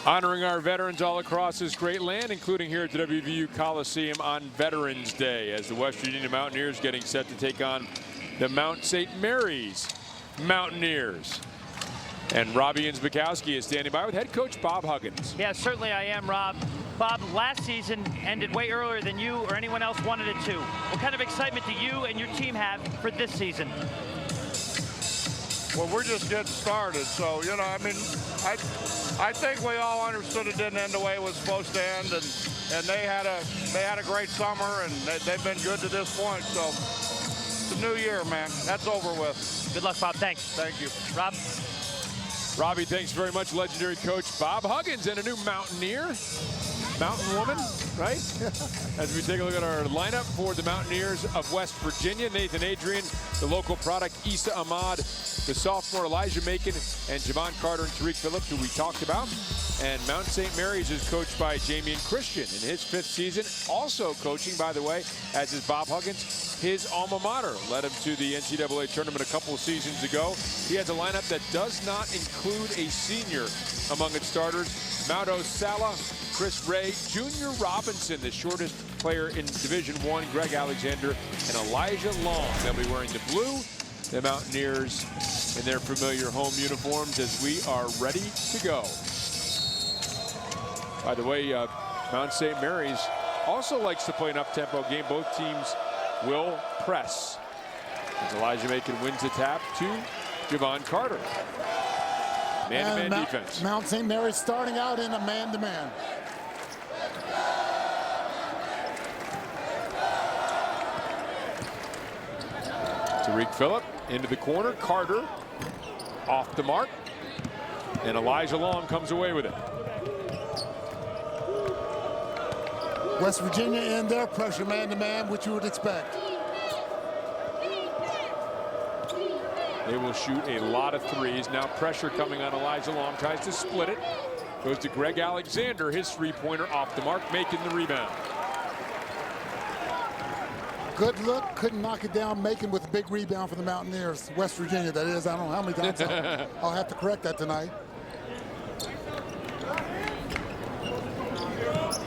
Honoring our veterans all across this great land, including here at the WVU Coliseum on Veterans Day, as the West Virginia Mountaineers getting set to take on the Mount St. Mary's Mountaineers. And Robbie Inzbikowski is standing by with head coach Bob Huggins. Yeah, certainly I am, Rob. Bob, last season ended way earlier than you or anyone else wanted it to. What kind of excitement do you and your team have for this season? Well, we're just getting started, so, you know, I mean, I think we all understood it didn't end the way it was supposed to end, and they had a great summer, and they've been good to this point, so it's a new year, man. That's over with. Good luck, Bob. Thanks. Thank you. Rob? Robbie, thanks very much. Legendary coach Bob Huggins and a new Mountaineer. Mountain woman, right? As we take a look at our lineup for the Mountaineers of West Virginia, Nathan Adrian, the local product, Issa Ahmad, the sophomore Elijah Macon, and Javon Carter and Tariq Phillips, who we talked about. And Mount St. Mary's is coached by Jamian Christian in his 5th season. Also coaching, by the way, as is Bob Huggins, his alma mater. Led him to the NCAA tournament a couple of seasons ago. He has a lineup that does not include a senior among its starters. Maudo Sala, Chris Ray, Junior Robinson, the shortest player in Division I, Greg Alexander, and Elijah Long. They'll be wearing the blue. The Mountaineers in their familiar home uniforms as we are ready to go. By the way, Mount St. Mary's also likes to play an up-tempo game. Both teams will press. As Elijah Macon wins the tap to Javon Carter. Man-to-man defense. Mount St. Mary's starting out in a man-to-man. Tariq Phillip into the corner. Carter off the mark. And Elijah Long comes away with it. West Virginia in their pressure man-to-man, which you would expect. They will shoot a lot of threes. Now pressure coming on Elijah Long. Tries to split it. Goes to Greg Alexander. His three-pointer off the mark, making the rebound. Good look. Couldn't knock it down. Macon with a big rebound for the Mountaineers. West Virginia, that is. I don't know how many times I'll have to correct that tonight.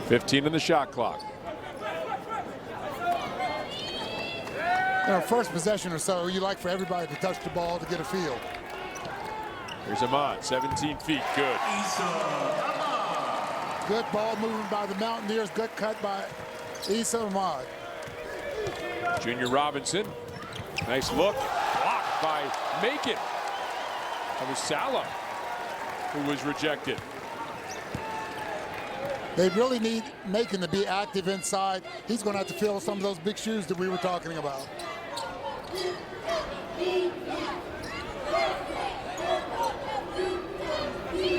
15 on the shot clock. You know, first possession or so, you like for everybody to touch the ball to get a feel. Here's Ahmad, 17 feet, good. Good ball movement by the Mountaineers. Good cut by Issa Ahmad. Junior Robinson, nice look, blocked by Macon. That was Sala who was rejected. They really need Macon to be active inside. He's going to have to fill some of those big shoes that we were talking about.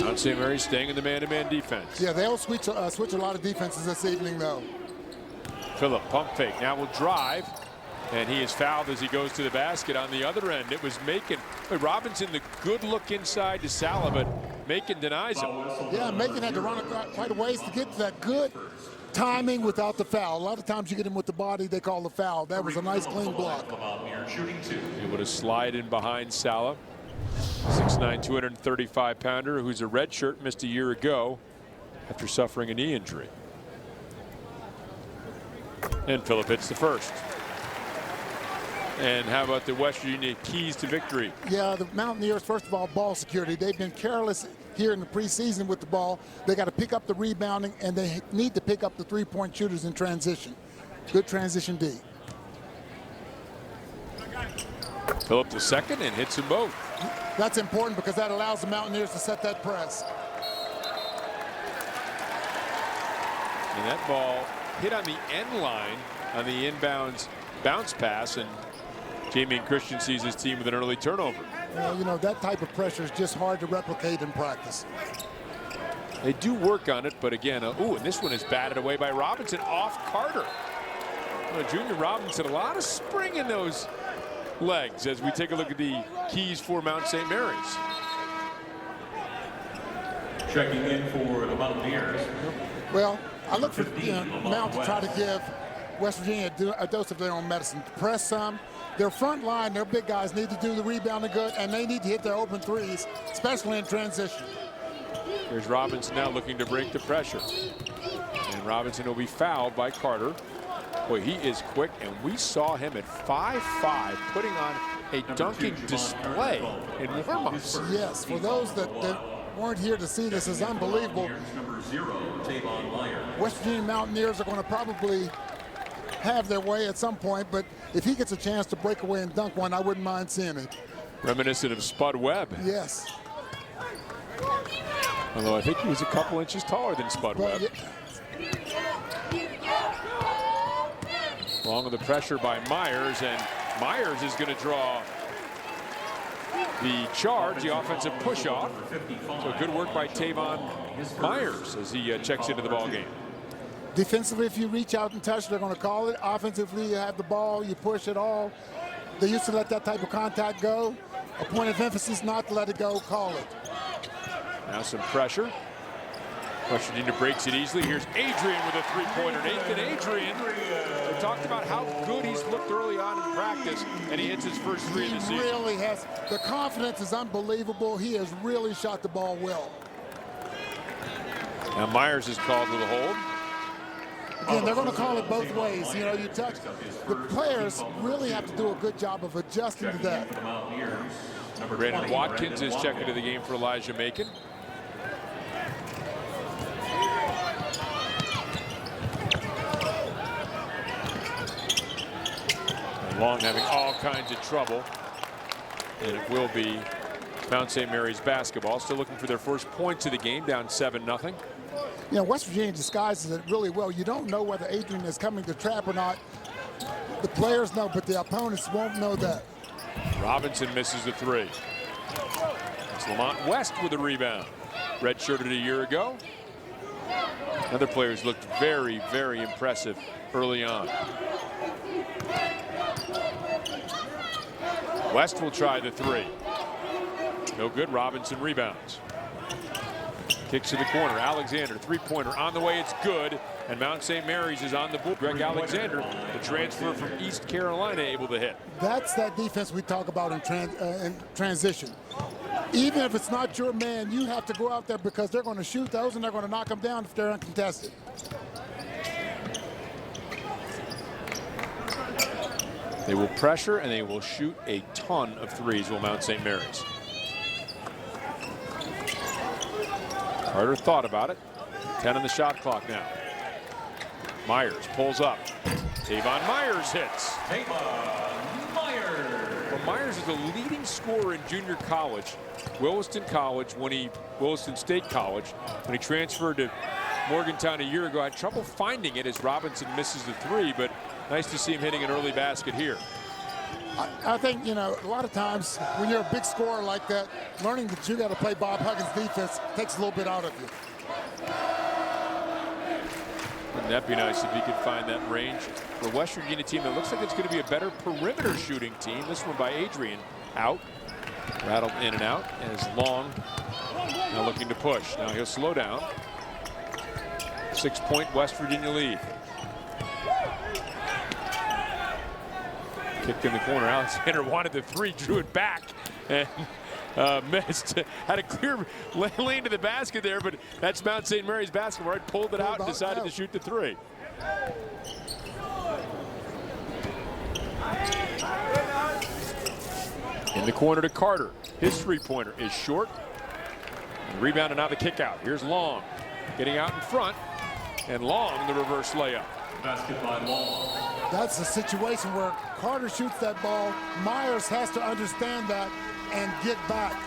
Mount St. Mary's staying in the man-to-man defense. Yeah, they'll switch a lot of defenses this evening, though. Phillip, pump fake, now will drive. And he is fouled as he goes to the basket. On the other end, it was Macon. Robinson, the good look inside to Sala, but Macon denies him. Yeah, Macon had to run quite a ways to get to that good timing without the foul. A lot of times you get him with the body, they call the foul. That was a nice clean block. Able to slide in behind Sala. 6'9", 235-pounder who's a redshirt, missed a year ago after suffering a knee injury. And Phillip hits the first. And how about the West Virginia keys to victory? Yeah, the Mountaineers, first of all, ball security. They've been careless here in the preseason with the ball. They got to pick up the rebounding, and they need to pick up the three-point shooters in transition. Good transition D. Phillip the second and hits them both. That's important because that allows the Mountaineers to set that press. And that ball hit on the end line on the inbounds bounce pass, and Jamian Christian sees his team with an early turnover. Well, you know, that type of pressure is just hard to replicate in practice. They do work on it, but again, ooh, and this one is batted away by Robinson off Carter. Well, Junior Robinson, a lot of spring in those legs as we take a look at the keys for Mount St. Mary's. Checking in for the Mountaineers. Well, I look for Mount to try to give West Virginia a dose of their own medicine. Press some. Their front line, their big guys need to do the rebounding good, and they need to hit their open threes, especially in transition. Here's Robinson now looking to break the pressure. And Robinson will be fouled by Carter. Boy, he is quick, and we saw him at 5'5", putting on a dunking display in warm-ups. Yes, for those that weren't here to see this, is unbelievable. West Virginia Mountaineers are going to probably have their way at some point, but if he gets a chance to break away and dunk one, I wouldn't mind seeing it. Reminiscent of Spud Webb. Yes. Although I think he was a couple inches taller than Spud Webb. Along with the pressure by Myers, and Myers is going to draw the charge, the offensive push-off. So good work by Tavon Myers as he checks into the ball game. Defensively, if you reach out and touch, they're going to call it. Offensively, you have the ball, you push it all. They used to let that type of contact go. A point of emphasis not to let it go, call it. Now some pressure. West Virginia breaks it easily. Here's Adrian with a three-pointer. Nathan Adrian, we talked about how good he's looked early on in practice, and he hits his first three of the season. He really has. The confidence is unbelievable. He has really shot the ball well. Now Myers is called to the hold. Again, they're going to call it both ways. You know, you touch. The players really have to do a good job of adjusting to that. Brandon Watkins is checking into the game for Elijah Macon. Long having all kinds of trouble, and it will be Mount St. Mary's basketball. Still looking for their first points of the game, down 7-0. You know, West Virginia disguises it really well. You don't know whether Adrian is coming to trap or not. The players know, but the opponents won't know that. Robinson misses the three. It's Lamont West with a rebound. Redshirted a year ago. Other players looked very, very impressive early on. West will try the three. No good. Robinson rebounds. Kicks to the corner. Alexander, three-pointer on the way. It's good. And Mount St. Mary's is on the board. Greg Alexander, the transfer from East Carolina, able to hit. That's that defense we talk about in transition. Even if it's not your man, you have to go out there because they're going to shoot those and they're going to knock them down if they're uncontested. They will pressure and they will shoot a ton of threes, will Mount St. Mary's. Carter thought about it. 10 on the shot clock now. Myers pulls up. Tavon Myers hits. Tavon Myers. Well, Myers is the leading scorer in junior college. Williston State College. When he transferred to Morgantown a year ago, had trouble finding it as Robinson misses the three, but nice to see him hitting an early basket here. I think, you know, a lot of times when you're a big scorer like that, learning that you got to play Bob Huggins defense takes a little bit out of you. Wouldn't that be nice if he could find that range for a West Virginia team that looks like it's going to be a better perimeter shooting team. This one by Adrian out. Rattled in and out as Long now looking to push. Now he'll slow down. 6-point West Virginia lead. Kicked in the corner. Alexander wanted the three, drew it back, and missed. Had a clear lane to the basket there, but that's Mount St. Mary's basketball. Right, pulled it out and decided to shoot the three. In the corner to Carter. His three-pointer is short. And rebound and now the kick out. Here's Long getting out in front, and Long the reverse layup. Basket by Long. That's a situation where Carter shoots that ball. Myers has to understand that and get back.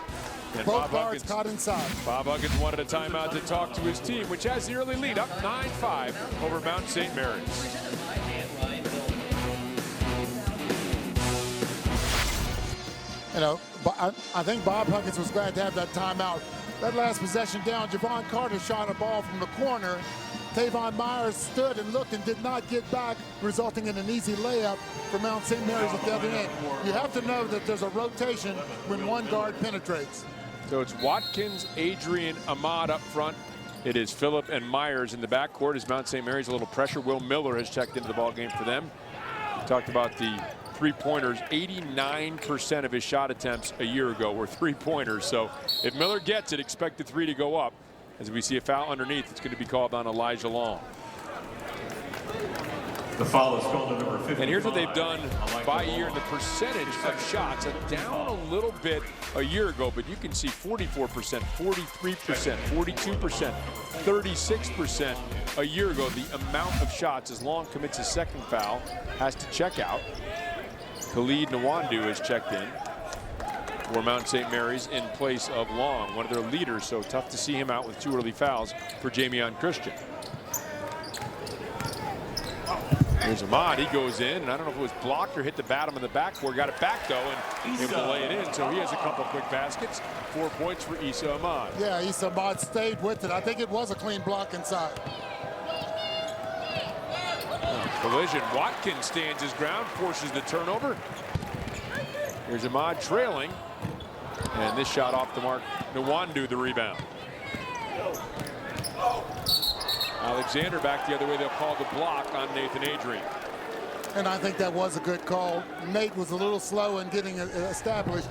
And Both guards caught inside. Bob Huggins wanted a timeout to talk to his team, which has the early lead up 9-5 over Mount St. Mary's. You know, I think Bob Huggins was glad to have that timeout. That last possession down, Javon Carter shot a ball from the corner. Tavon Myers stood and looked and did not get back, resulting in an easy layup for Mount St. Mary's at the other end. You have to know that there's a rotation when one guard penetrates. So it's Watkins, Adrian, Ahmad up front. It is Phillip and Myers in the backcourt as Mount St. Mary's a little pressure. Will Miller has checked into the ball game for them. We talked about the three-pointers. 89% of his shot attempts a year ago were three-pointers. So if Miller gets it, expect the three to go up. As we see a foul underneath, it's going to be called on Elijah Long. The foul is called on number 55. And here's what they've done by year. The percentage of shots are down a little bit a year ago, but you can see 44%, 43%, 42%, 36% a year ago. The amount of shots, as Long commits his second foul, has to check out. Khalid Nwandu has checked in for Mount St. Mary's in place of Long, one of their leaders, so tough to see him out with 2 early fouls for Jamion Christian. Here's Ahmad, he goes in, and I don't know if it was blocked or hit the bottom of the backboard, got it back though, and able to lay it in, so he has a couple quick baskets. 4 points for Issa Ahmad. Yeah, Issa Ahmad stayed with it. I think it was a clean block inside. Collision, Watkins stands his ground, forces the turnover. Here's Ahmad trailing, and this shot off the mark. Nwandu the rebound. Alexander back the other way. They'll call the block on Nathan Adrian. And I think that was a good call. Nate was a little slow in getting established.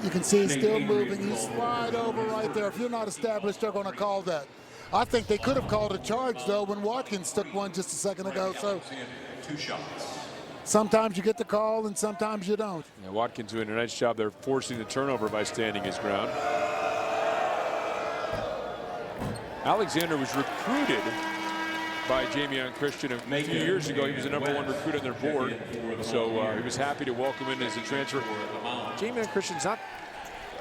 You can see he's still moving. You slide over right there. If you're not established, they're going to call that. I think they could have called a charge, though, when Watkins took one just a second ago. So 2 shots. sometimes you get the call and sometimes you don't. Yeah, Watkins doing a nice job there forcing the turnover by standing his ground. Alexander was recruited by Jamion Christian a few years ago. He was the #1 recruit on their board, so he was happy to welcome him as a transfer. Jamion Christian's not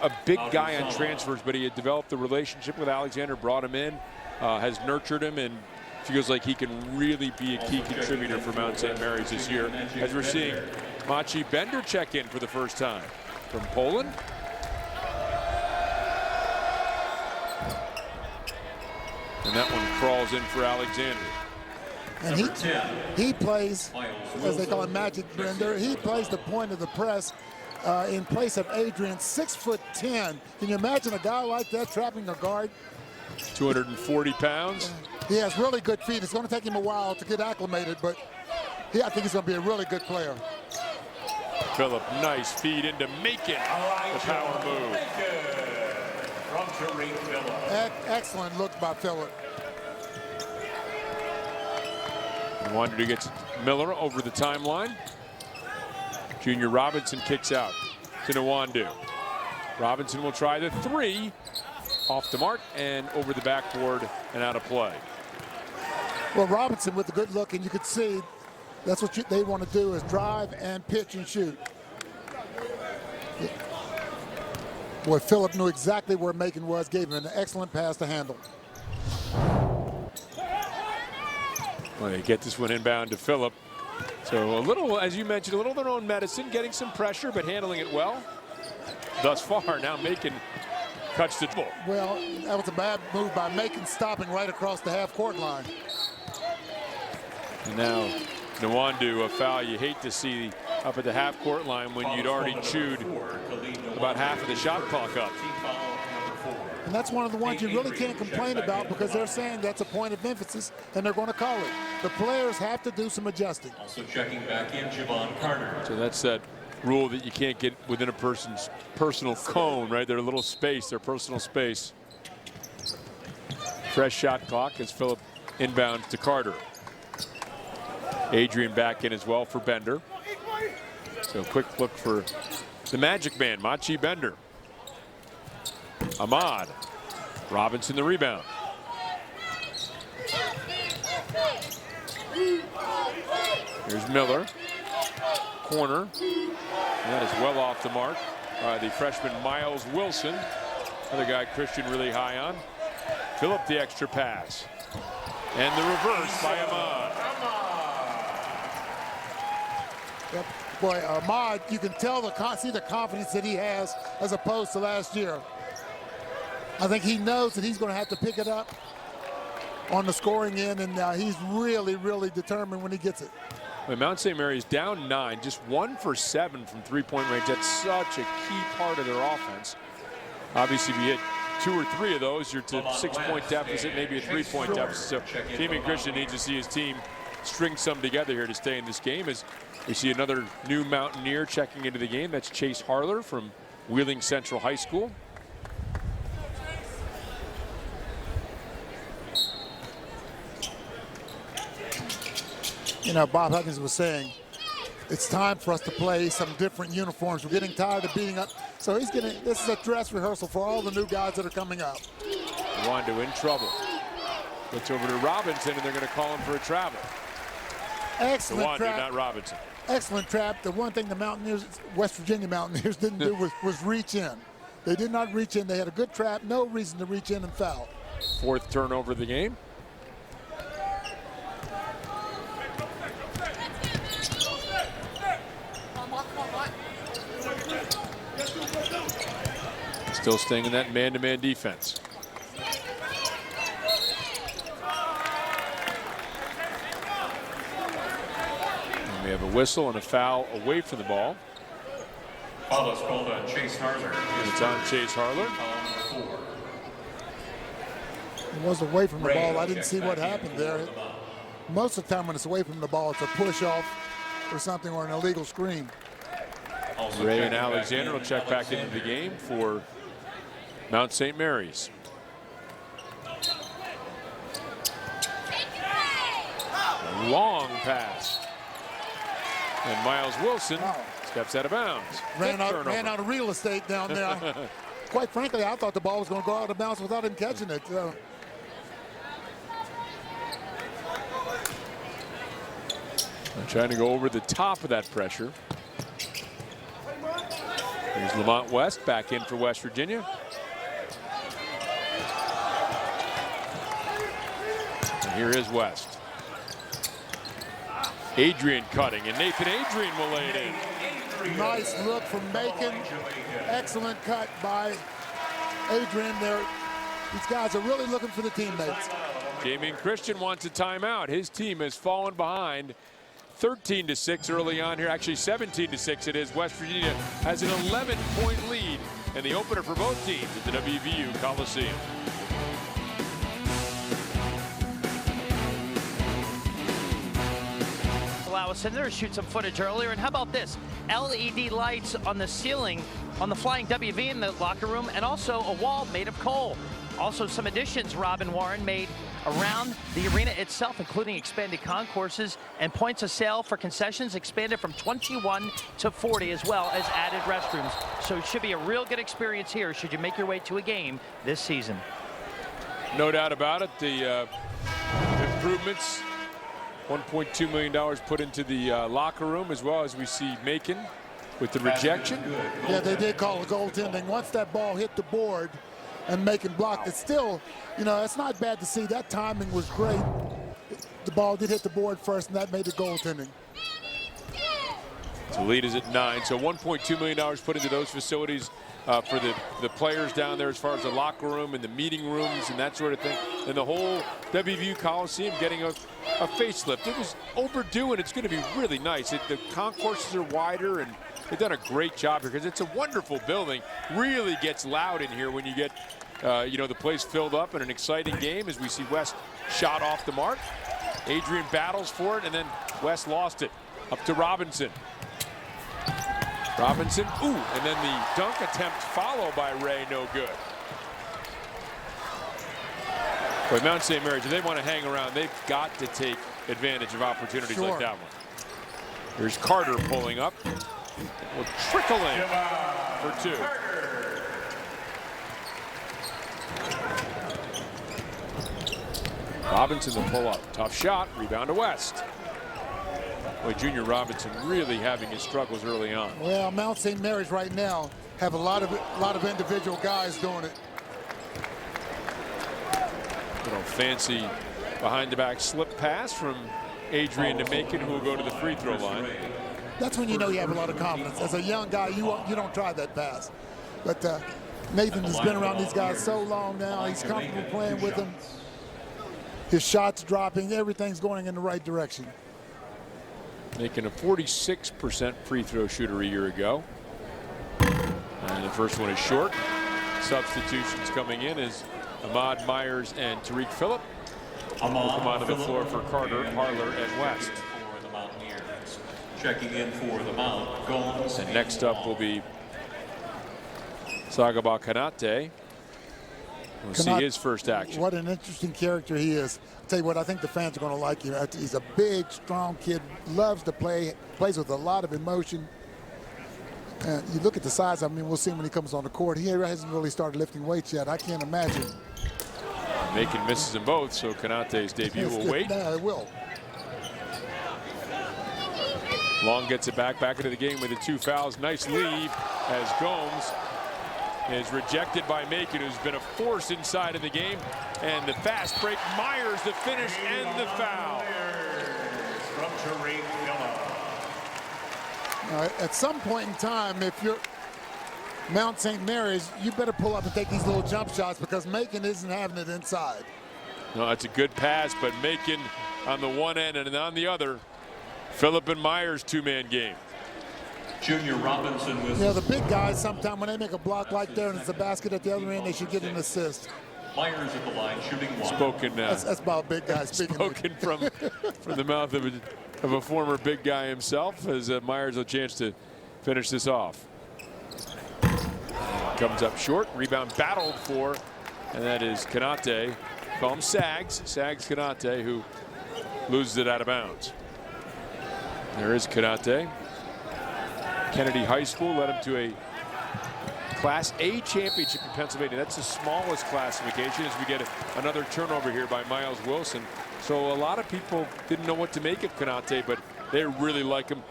a big guy on transfers, but he had developed a relationship with Alexander, brought him in, has nurtured him, and feels like he can really be a key contributor for Mount St. Mary's this year. As we're seeing Maciej Bender check in for the first time from Poland. And that one crawls in for Alexander. And he plays, as they call him, Magic Bender. He plays the point of the press in place of Adrian, 6'10". Can you imagine a guy like that trapping a guard? 240 pounds. He has really good feet. It's going to take him a while to get acclimated, but I think he's going to be a really good player. Phillip, nice feed into Macon. The power move. From Tariq Phillip. Excellent look by Phillip. Nwandu gets Miller over the timeline. Junior Robinson kicks out to Nwandu. Robinson will try the 3. Off the mark and over the backboard and out of play. Well, Robinson with a good look, and you could see that's what they want to do is drive and pitch and shoot. Boy, Phillip knew exactly where Macon was, gave him an excellent pass to handle. Well, they get this one inbound to Phillip. So a little, as you mentioned, a little of their own medicine, getting some pressure, but handling it well. Thus far, now Macon cuts the ball. Well, that was a bad move by Macon, stopping right across the half-court line. And now Nwandu, a foul you hate to see up at the half-court line when you'd already chewed about half of the shot clock up. And that's one of the ones you really can't complain about because they're saying that's a point of emphasis and they're going to call it. The players have to do some adjusting. Also checking back in, Javon Carter. So that's that rule that you can't get within a person's personal cone, right? Their little space, their personal space. Fresh shot clock as Phillip inbounds to Carter. Adrian back in as well for Bender. So quick look for the Magic Man, Maciej Bender. Ahmad. Robinson the rebound. Here's Miller. Corner. And that is well off the mark by the freshman Miles Wilson. Another guy Christian really high on. Phillip the extra pass. And the reverse by Ahmad. Yep. Boy, Ahmad, you can tell see the confidence that he has as opposed to last year. I think he knows that he's going to have to pick it up on the scoring end, and he's really, really determined when he gets it. When Mount St. Mary's down 9, just 1 for 7 from three-point range. That's such a key part of their offense. Obviously, if you hit 2 or 3 of those, you're to 6-point deficit, maybe a 3-point deficit. So Jamion Christian needs to see his team string some together here to stay in this game as We see another new Mountaineer checking into the game. That's Chase Harler from Wheeling Central High School. You know, Bob Huggins was saying, it's time for us to play some different uniforms. We're getting tired of beating up. So he's getting, this is a dress rehearsal for all the new guys that are coming up. Wando in trouble. Looks over to Robinson, and they're going to call him for a travel. Excellent Wando, trap. not Robinson. Excellent trap. The one thing the Mountaineers, West Virginia Mountaineers didn't do was reach in. They did not reach in. They had a good trap. No reason to reach in and foul. 4th turnover of the game. Still staying in that man-to-man defense. And we have a whistle and a foul away from the ball. Foul is called on Chase Harler. And it's on Chase Harler. It was away from the ball. I didn't see what happened there. Most of the time when it's away from the ball, it's a push-off or something, or an illegal screen. Ray and Alexander will check back into the game for Mount St. Mary's. A long pass. And Miles Wilson steps out of bounds. Ran out of real estate down there. Quite frankly, I thought the ball was going to go out of bounds without him catching it. I'm trying to go over the top of that pressure. Here's Lamont West back in for West Virginia. And here is West. Adrian cutting, and Nathan Adrian will lay it in. Nice look from Macon. Excellent cut by Adrian there. These guys are really looking for the teammates. Damian Christian wants a timeout. His team has fallen behind 13-6 early on here. Actually 17-6 it is. West Virginia has an 11-point lead in the opener for both teams at the WVU Coliseum. Allow us in there to shoot some footage earlier. And how about this? LED lights on the ceiling on the Flying WV in the locker room, and also a wall made of coal. Also some additions Robin Warren made around the arena itself, including expanded concourses and points of sale for concessions expanded from 21 to 40, as well as added restrooms. So it should be a real good experience here should you make your way to a game this season. No doubt about it. The improvements, $1.2 million put into the locker room, as well as we see Macon with the rejection. Yeah, they did call a goaltending. Once that ball hit the board and Macon blocked it, still, you know, it's not bad to see. That timing was great. The ball did hit the board first, and that made the goaltending. So lead is at 9. So $1.2 million put into those facilities for the players down there, as far as the locker room and the meeting rooms and that sort of thing. And the whole WVU Coliseum getting a facelift. It was overdue, and it's going to be really nice. The concourses are wider, and they've done a great job here because it's a wonderful building. Really gets loud in here when you get you know, the place filled up in an exciting game, as we see West shot off the mark. Adrian battles for it, and then West lost it. Up to Robinson. Robinson, ooh, and then the dunk attempt followed by Ray, no good. But Mount St. Mary's, if they want to hang around, they've got to take advantage of opportunities like that one. Here's Carter pulling up. Will trickle in for 2. Robinson the pull up. Tough shot. Rebound to West. Boy, Junior Robinson really having his struggles early on. Well, Mount St. Mary's right now have a lot of individual guys doing it. Little fancy behind the back slip pass from Adrian to Macon, who will go to the free throw line. That's when you know you have a lot of confidence. As a young guy, you don't try that pass. But Nathan has been around these guys so long now. He's comfortable playing with them. His shots dropping, everything's going in the right direction. Making a 46% free throw shooter a year ago. And the first one is short. Substitutions coming in is Ahmad Myers and Tariq Phillip will come onto the floor for Carter, Harler, and West. Checking in for the mount, Gomes. And next up will be Sagaba Kanate. We'll see his first action. What an interesting character he is. I'll tell you what, I think the fans are going to like him. He's a big, strong kid, loves to play, plays with a lot of emotion. And you look at the size, I mean, we'll see him when he comes on the court. He hasn't really started lifting weights yet. I can't imagine. Making misses in both, so Kanate's debut will wait. Yeah, it will. Long gets it back into the game with the 2 fouls. Nice leave as Gomes is rejected by Macon, who's been a force inside of the game. And the fast break, Myers the finish and the foul. At some point in time, if you're Mount St. Mary's, you better pull up and take these little jump shots because Macon isn't having it inside. No, it's a good pass, but Macon on the one end and on the other, Phillip and Myers 2-man game. Junior Robinson with the big guys, sometimes when they make a block like there and it's a basket at the other end, they should get an assist. Myers at the line shooting one. Spoken. That's about big guys speaking. Spoken from the mouth of a former big guy himself, as Myers a chance to finish this off. Comes up short, rebound battled for, and that is Kanate. Call him Sags Kanate, who loses it out of bounds. There is Kanate. Kennedy High School led him to a Class A championship in Pennsylvania. That's the smallest classification as we get another turnover here by Miles Wilson. So a lot of people didn't know what to make of Kanate, but they really like him.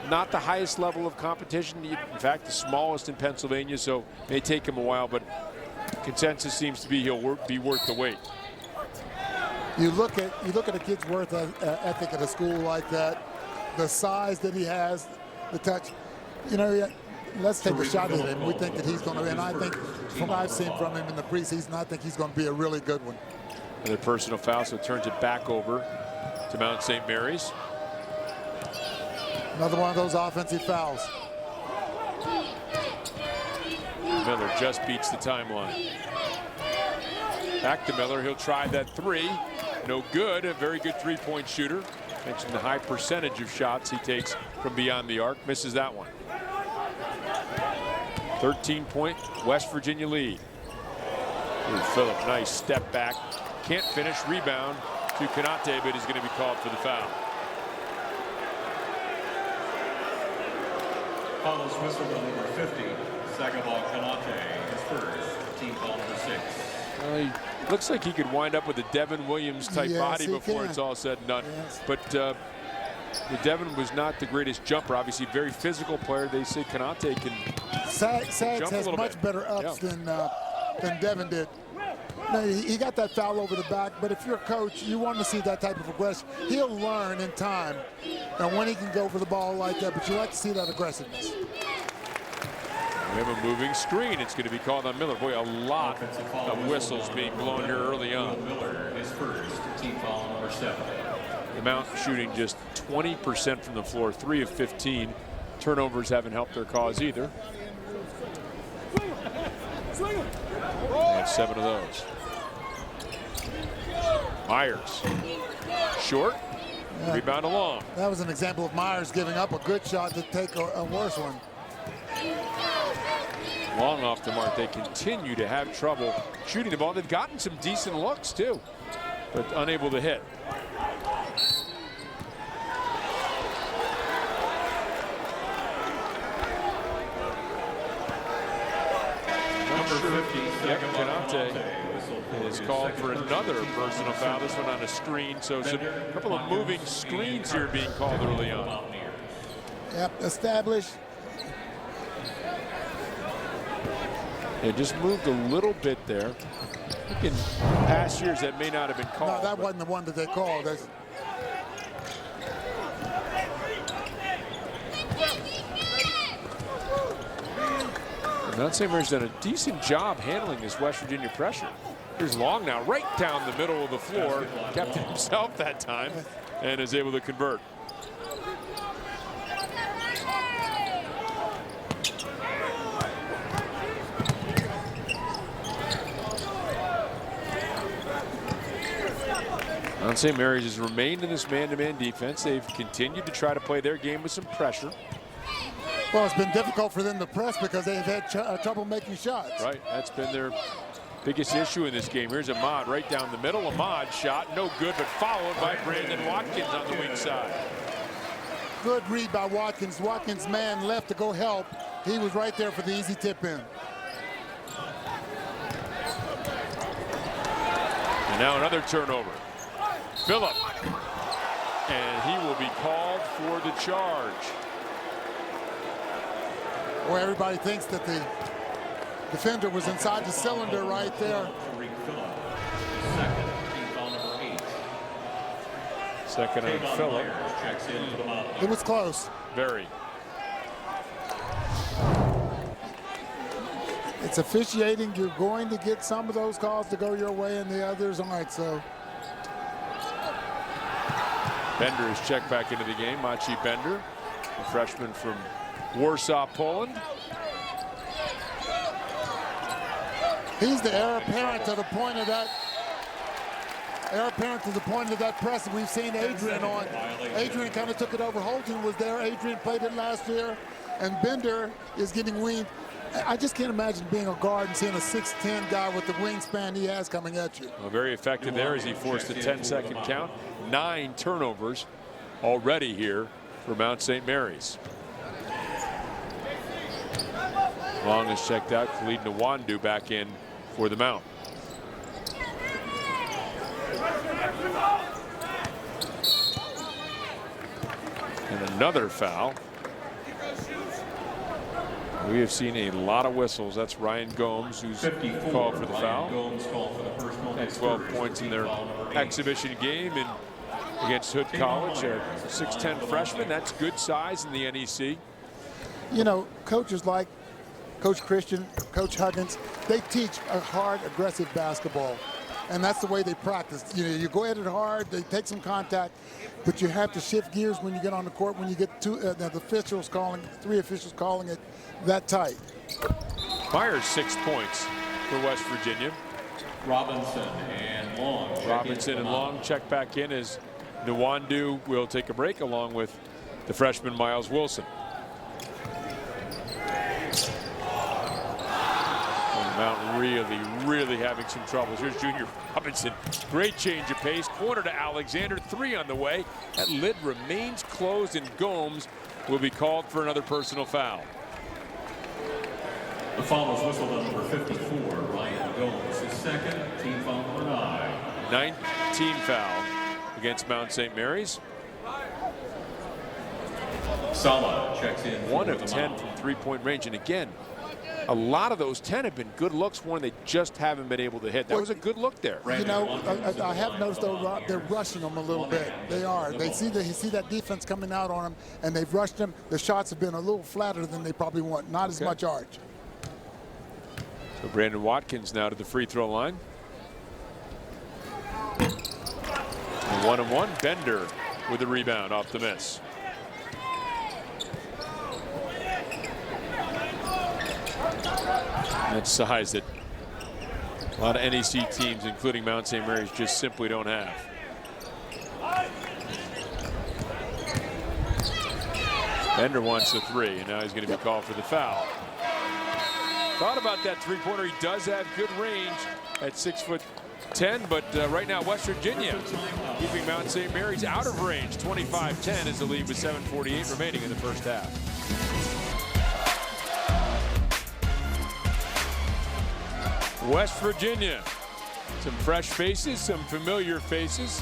Not the highest level of competition, in fact, the smallest in Pennsylvania, so it may take him a while, but consensus seems to be he'll be worth the wait. You look at a kid's worth ethic at a school like that, the size that he has, the touch. Let's take a shot at him. We think that he's going to, and I think from what I've seen from him in the preseason, I think he's going to be a really good one. Another personal foul, so it turns it back over to Mount St. Mary's. Another one of those offensive fouls. Miller just beats the timeline. Back to Miller. He'll try that three. No good. A very good three-point shooter. Mentioned the high percentage of shots he takes from beyond the arc. Misses that one. 13-point West Virginia lead. Here's Phillip. Nice step back. Can't finish. Rebound to Kanate, but he's going to be called for the foul. Follows whistle to number 50, Sagaba Kanate, his first, team foul number 6. He looks like he could wind up with a Devin Williams type body before it's all said and done. Yes. But the Devin was not the greatest jumper. Obviously, very physical player. They say Kanate can Sags has much better ups than Devin did. No, he got that foul over the back, but if you're a coach, you want to see that type of aggression. He'll learn in time and when he can go for the ball like that, but you like to see that aggressiveness. We have a moving screen. It's going to be called on Miller. Boy, a lot of whistles being blown here early on. Miller, his first, team foul number 7. The Mount shooting just 20% from the floor, 3 of 15. Turnovers haven't helped their cause either. They have 7 of those. Myers, short, rebound along. That was an example of Myers giving up a good shot to take a worse one. Long off the mark. They continue to have trouble shooting the ball. They've gotten some decent looks too, but unable to hit. Number 50, Kanate is called for another personal foul. This one on a screen. So a couple of moving screens here being called early on. Yep, established. They just moved a little bit there. I think in past years that may not have been called. No, that wasn't the one that they called. Mount St. Mary's done a decent job handling this West Virginia pressure. Here's Long now, right down the middle of the floor. Kept it himself that time and is able to convert. Mount St. Mary's has remained in this man-to-man defense. They've continued to try to play their game with some pressure. Well, it's been difficult for them to press because they've had trouble making shots. Right, that's been their biggest issue in this game. Here's Ahmad right down the middle. Ahmad shot, no good, but followed by Brandon Watkins on the wing side. Good read by Watkins. Watkins' man left to go help. He was right there for the easy tip in. And now another turnover. Phillip. And he will be called for the charge. Well, everybody thinks that the defender was inside the cylinder right there. Second on Phillip. It was close. Very. It's officiating. You're going to get some of those calls to go your way and the others aren't. So Bender is checked back into the game. Maciej Bender, a freshman from Warsaw, Poland. He's the heir apparent to the point of that. Heir apparent to the point of that press that we've seen Adrian on. Adrian kind of took it over. Holton was there. Adrian played it last year, and Bender is getting weaned. I just can't imagine being a guard and seeing a 6'10" guy with the wingspan he has coming at you. Well, very effective there as he forced a 10-second count. 9 turnovers already here for Mount St. Mary's. Long is checked out. Khalid Nwandu back in for the Mount. And another foul. We have seen a lot of whistles. That's Ryan Gomes who's called for the foul. Had 12 points in their exhibition game against Hood College. A 6'10" freshman. That's good size in the NEC. You know, coaches like Coach Christian, Coach Huggins, they teach a hard, aggressive basketball. And that's the way they practice. You know, you go at it hard, they take some contact, but you have to shift gears when you get on the court, when you get the officials calling, 3 officials calling it that tight. Myers 6 points for West Virginia. Robinson and Long. Robinson and Long check back in as Nwandu will take a break along with the freshman Miles Wilson. Mountain really having some troubles. Here's Junior Robinson. Great change of pace. Corner to Alexander. 3 on the way. That lid remains closed, and Gomes will be called for another personal foul. The foul is whistled on number 54, Ryan Gomes. His second, team foul number 9. 9th foul against Mount St. Mary's. Sala checks in. 1 of 10 from 3-point range. And again, a lot of those 10 have been good looks, one they just haven't been able to hit. That was a good look there. You know, I have noticed though they're rushing them a little bit. They are. They see that defense coming out on them, and they've rushed them. The shots have been a little flatter than they probably want. Not as much arch. So Brandon Watkins now to the free throw line. And 1-on-1. Bender with the rebound off the miss. That size that a lot of NEC teams, including Mount St. Mary's, just simply don't have. Bender wants the 3, and now he's going to be called for the foul. Thought about that 3-pointer. He does have good range at 6'10", but right now West Virginia keeping Mount St. Mary's out of range. 25-10 is the lead with 7:48 remaining in the first half. West Virginia, some fresh faces, some familiar faces,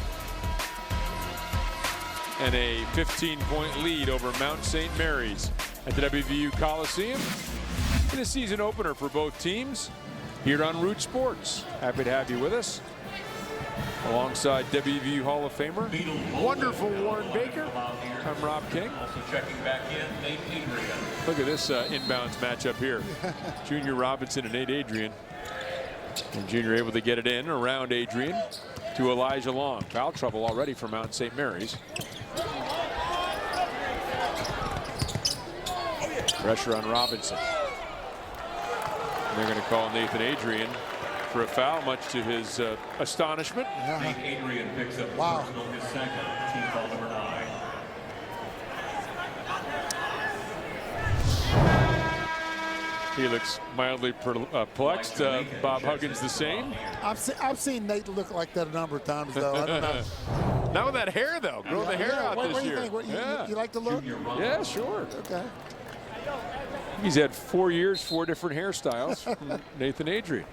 and a 15-point lead over Mount St. Mary's at the WVU Coliseum in a season opener for both teams here on Root Sports. Happy to have you with us alongside WVU Hall of Famer, wonderful Warren Baker. I'm Rob King. Also checking back in, Nate Adrian. Look at this inbounds matchup here. Junior Robinson and Nate Adrian. And Junior able to get it in around Adrian to Elijah Long. Foul trouble already for Mount St. Mary's. Pressure on Robinson. And they're going to call Nathan Adrian for a foul, much to his astonishment. Nate Adrian picks up personal, his second, team foul number 9. He looks mildly perplexed. Bob Huggins the same. I've seen Nate look like that a number of times, though. I don't know. Not with that hair, though. Grow the hair out this year. What do you think? You like the look? Yeah, sure. Okay. He's had 4 years, 4 different hairstyles from Nathan Adrian.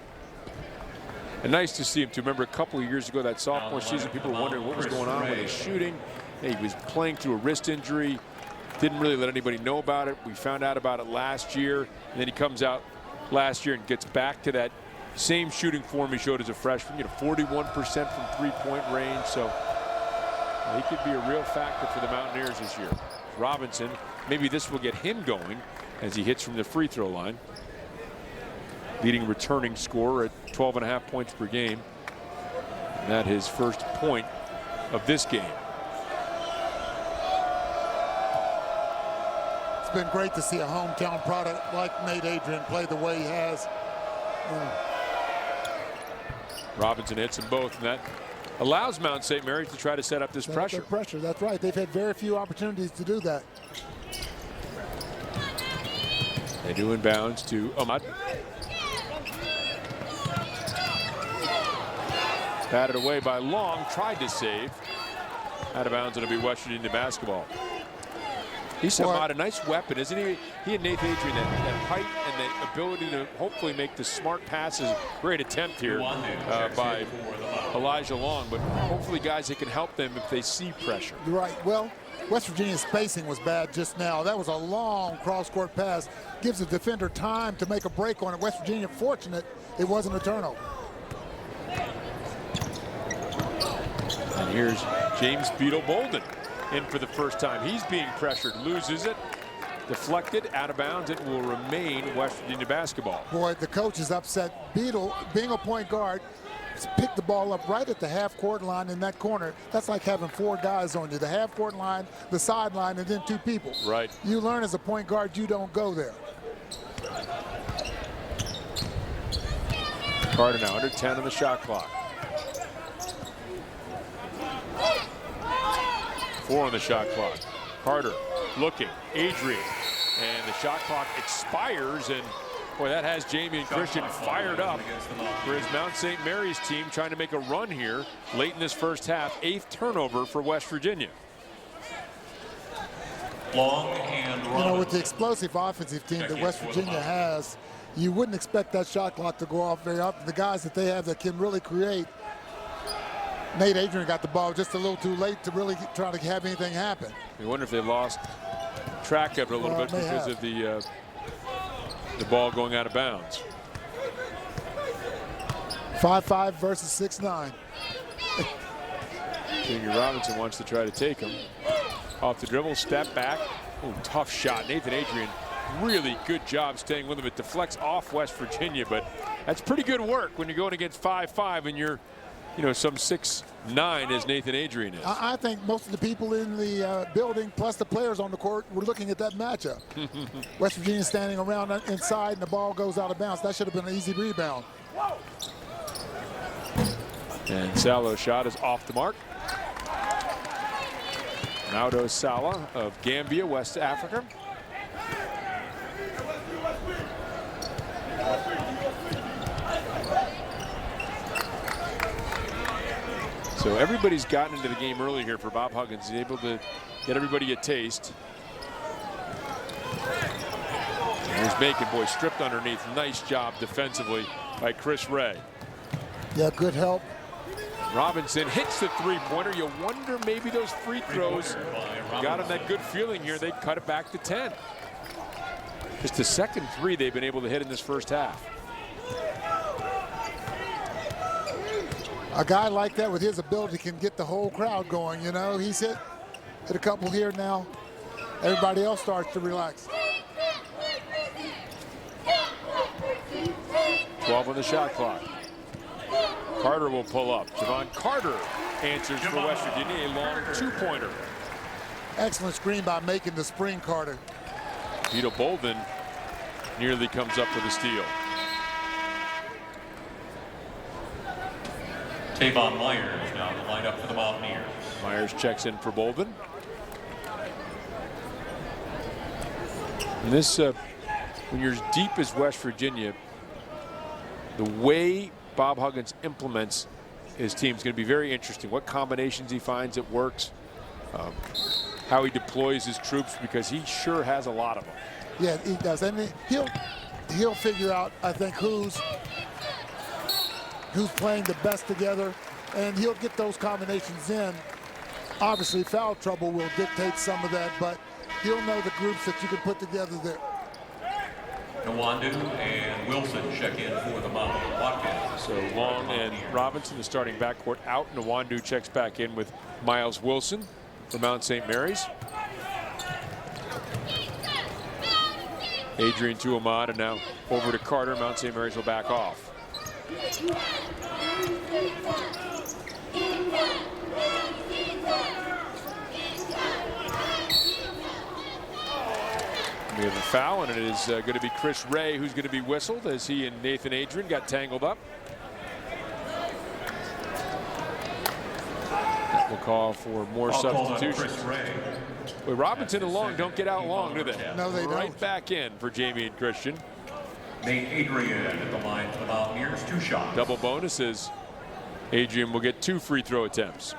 And nice to see him, too. Remember a couple of years ago, that sophomore season, people were wondering what was going on with his shooting. He was playing through a wrist injury. Didn't really let anybody know about it. We found out about it last year. And then he comes out last year and gets back to that same shooting form he showed as a freshman. 41% from three-point range. So he could be a real factor for the Mountaineers this year. Robinson, maybe this will get him going as he hits from the free throw line. Leading returning scorer at 12.5 points per game. And that his first point of this game. It's been great to see a hometown product like Nate Adrian play the way he has. Robinson hits them both, and that allows Mount St. Mary's to try to set up this pressure. Pressure, that's right. They've had very few opportunities to do that. They do inbounds to Ahmad. Batted away by Long, tried to save. Out of bounds, it'll be West Virginia basketball. He's a nice weapon, isn't he? He and Nathan Adrian, that height and the ability to hopefully make the smart passes. Great attempt here by Elijah Long, but hopefully guys that can help them if they see pressure. You're right. Well, West Virginia's spacing was bad just now. That was a long cross-court pass. Gives the defender time to make a break on it. West Virginia fortunate it wasn't a turnover. And here's James Beetle Bolden in for the first time. He's being pressured, loses it, deflected, out of bounds. It will remain West Virginia basketball. Boy, the coach is upset. Beetle, being a point guard, picked the ball up right at the half-court line in that corner. That's like having 4 guys on you. The half-court line, the sideline, and then 2 people. Right. You learn as a point guard you don't go there. Carter now under 10 on the shot clock. 4 on the shot clock. Carter looking, Adrian, and the shot clock expires, and boy, that has Jamie and Christian fired up for his Mount St. Mary's team trying to make a run here late in this first half. 8th turnover for West Virginia. Long and you know, with the explosive offensive team that West Virginia has, you wouldn't expect that shot clock to go off very often. The guys that they have that can really create. Nate Adrian got the ball just a little too late to really try to have anything happen. You wonder if they lost track of it a little bit because of the ball going out of bounds. 5'5" versus 6'9". Junior Robinson wants to try to take him. Off the dribble, step back. Oh, tough shot. Nathan Adrian, really good job staying with him. It deflects off West Virginia, but that's pretty good work when you're going against 5'5" and you're, some 6'9" as Nathan Adrian is. I think most of the people in the building, plus the players on the court, were looking at that matchup. West Virginia standing around inside, and the ball goes out of bounds. That should have been an easy rebound. And Salo's shot is off the mark. Naudo Sala of Gambia, West Africa. So everybody's gotten into the game early here for Bob Huggins. He's able to get everybody a taste. Here's Macon, boy, stripped underneath. Nice job defensively by Chris Ray. Yeah, good help. Robinson hits the three-pointer. You wonder maybe those free throws got him that good feeling here. They cut it back to 10. Just the second 3 they've been able to hit in this first half. A guy like that with his ability can get the whole crowd going, He's hit a couple here now. Everybody else starts to relax. 12 on the shot clock. Carter will pull up. Javon Carter answers for West Virginia, a long 2-pointer. Excellent screen by making the spring Carter. Vito Bolden nearly comes up with a steal. Tavon Myers now the lineup for the Mountaineers. Myers checks in for Bolden. And this, when you're as deep as West Virginia, the way Bob Huggins implements his team is going to be very interesting. What combinations he finds that works, how he deploys his troops, because he sure has a lot of them. Yeah, he does, and he'll figure out, I think, who's playing the best together, and he'll get those combinations in. Obviously, foul trouble will dictate some of that, but he'll know the groups that you can put together there. Nwandu and Wilson check in for the Mount. Watkins. So Long and Robinson, the starting backcourt, out. Nwandu checks back in with Miles Wilson for Mount St. Mary's. Adrian to Ahmad, and now over to Carter. Mount St. Mary's will back off. We have a foul, and it is going to be Chris Ray who's going to be whistled as he and Nathan Adrian got tangled up. That will call for more substitutions. Well, Robinson and Long don't get out long, do they? No, they don't. Right back in for Jamie and Christian. Nate Adrian at the line for the Mountaineers, 2 shots. Double bonuses. Adrian will get 2 free throw attempts.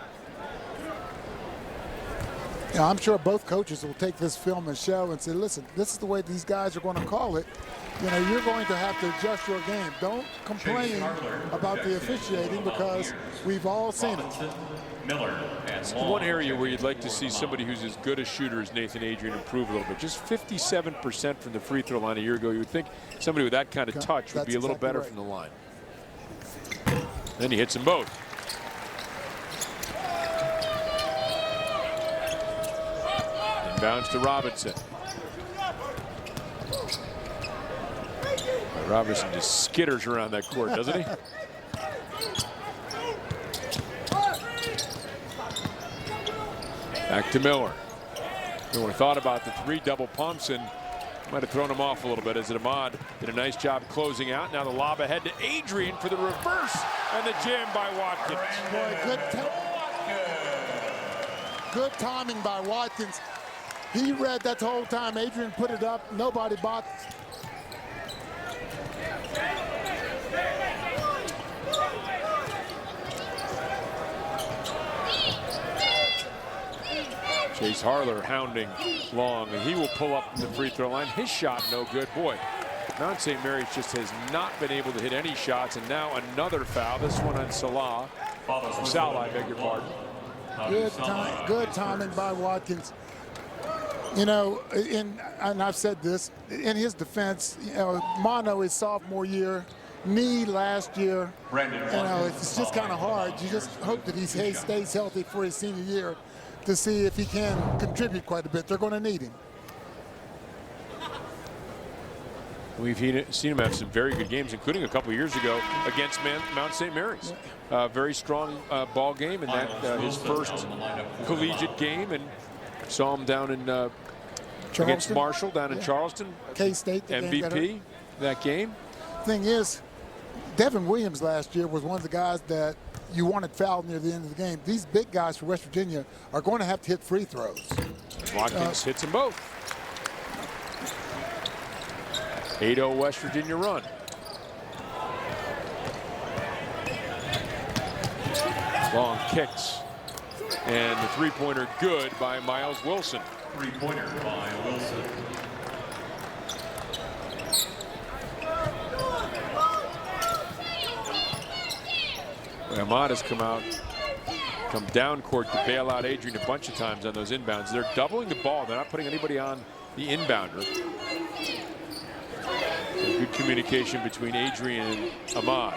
Yeah, I'm sure both coaches will take this film and show and say, listen, this is the way these guys are going to call it. You know, you're going to have to adjust your game. Don't complain about the officiating, because we've all seen it. Miller and It's the one area where you'd like to see somebody who's as good a shooter as Nathan Adrian improve a little bit. Just 57% from the free throw line a year ago. You would think somebody with that kind of touch would be a little better right from the line. Then he hits them both. Inbounds to Robinson. Robinson just skitters around that court, doesn't he? Back to Miller. Miller thought about the 3 double pumps and might have thrown him off a little bit, as Ahmad did a nice job closing out. Now the lob ahead to Adrian for the reverse, and the jam by Watkins. Boy, good timing by Watkins. He read that the whole time. Adrian put it up. Nobody bought. Chase Harler hounding Long, and he will pull up the free throw line. His shot no good. Boy, Mount St. Mary's just has not been able to hit any shots, and now another foul. This one on Salah. I beg your pardon. Good timing by Watkins. You know, and I've said this, in his defense, you know, mono his sophomore year, knee last year. You know, it's just kind of hard. You just hope that he stays healthy for his senior year to see if he can contribute quite a bit. They're going to need him. We've seen him have some very good games, including a couple of years ago against Mount St. Mary's. Very strong ball game, and that his first collegiate game, and saw him down in against Marshall down in Charleston. K-State MVP that game. Thing is, Devin Williams last year was one of the guys that you wanted fouled near the end of the game. These big guys for West Virginia are going to have to hit free throws. Watkins hits them both. 8-0 West Virginia run. Long kicks, and the three-pointer good by Miles Wilson. Three-pointer by Wilson. Ahmad has come down court to bail out Adrian a bunch of times on those inbounds. They're doubling the ball. They're not putting anybody on the inbounder. Good communication between Adrian and Ahmad.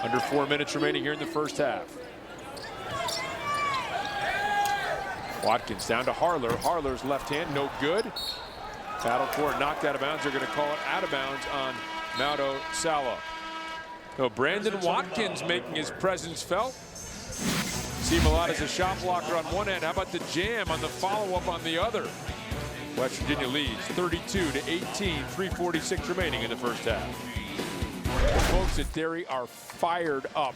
Under 4 minutes remaining here in the first half. Watkins down to Harler. Harler's left hand, no good. Battle for it, knocked out of bounds. They're going to call it out of bounds on Maudo Salo. So Brandon Watkins making his presence felt. See him a lot as a shot blocker on one end. How about the jam on the follow-up on the other? West Virginia leads 32-18, 3:46 remaining in the first half. The folks at Derry are fired up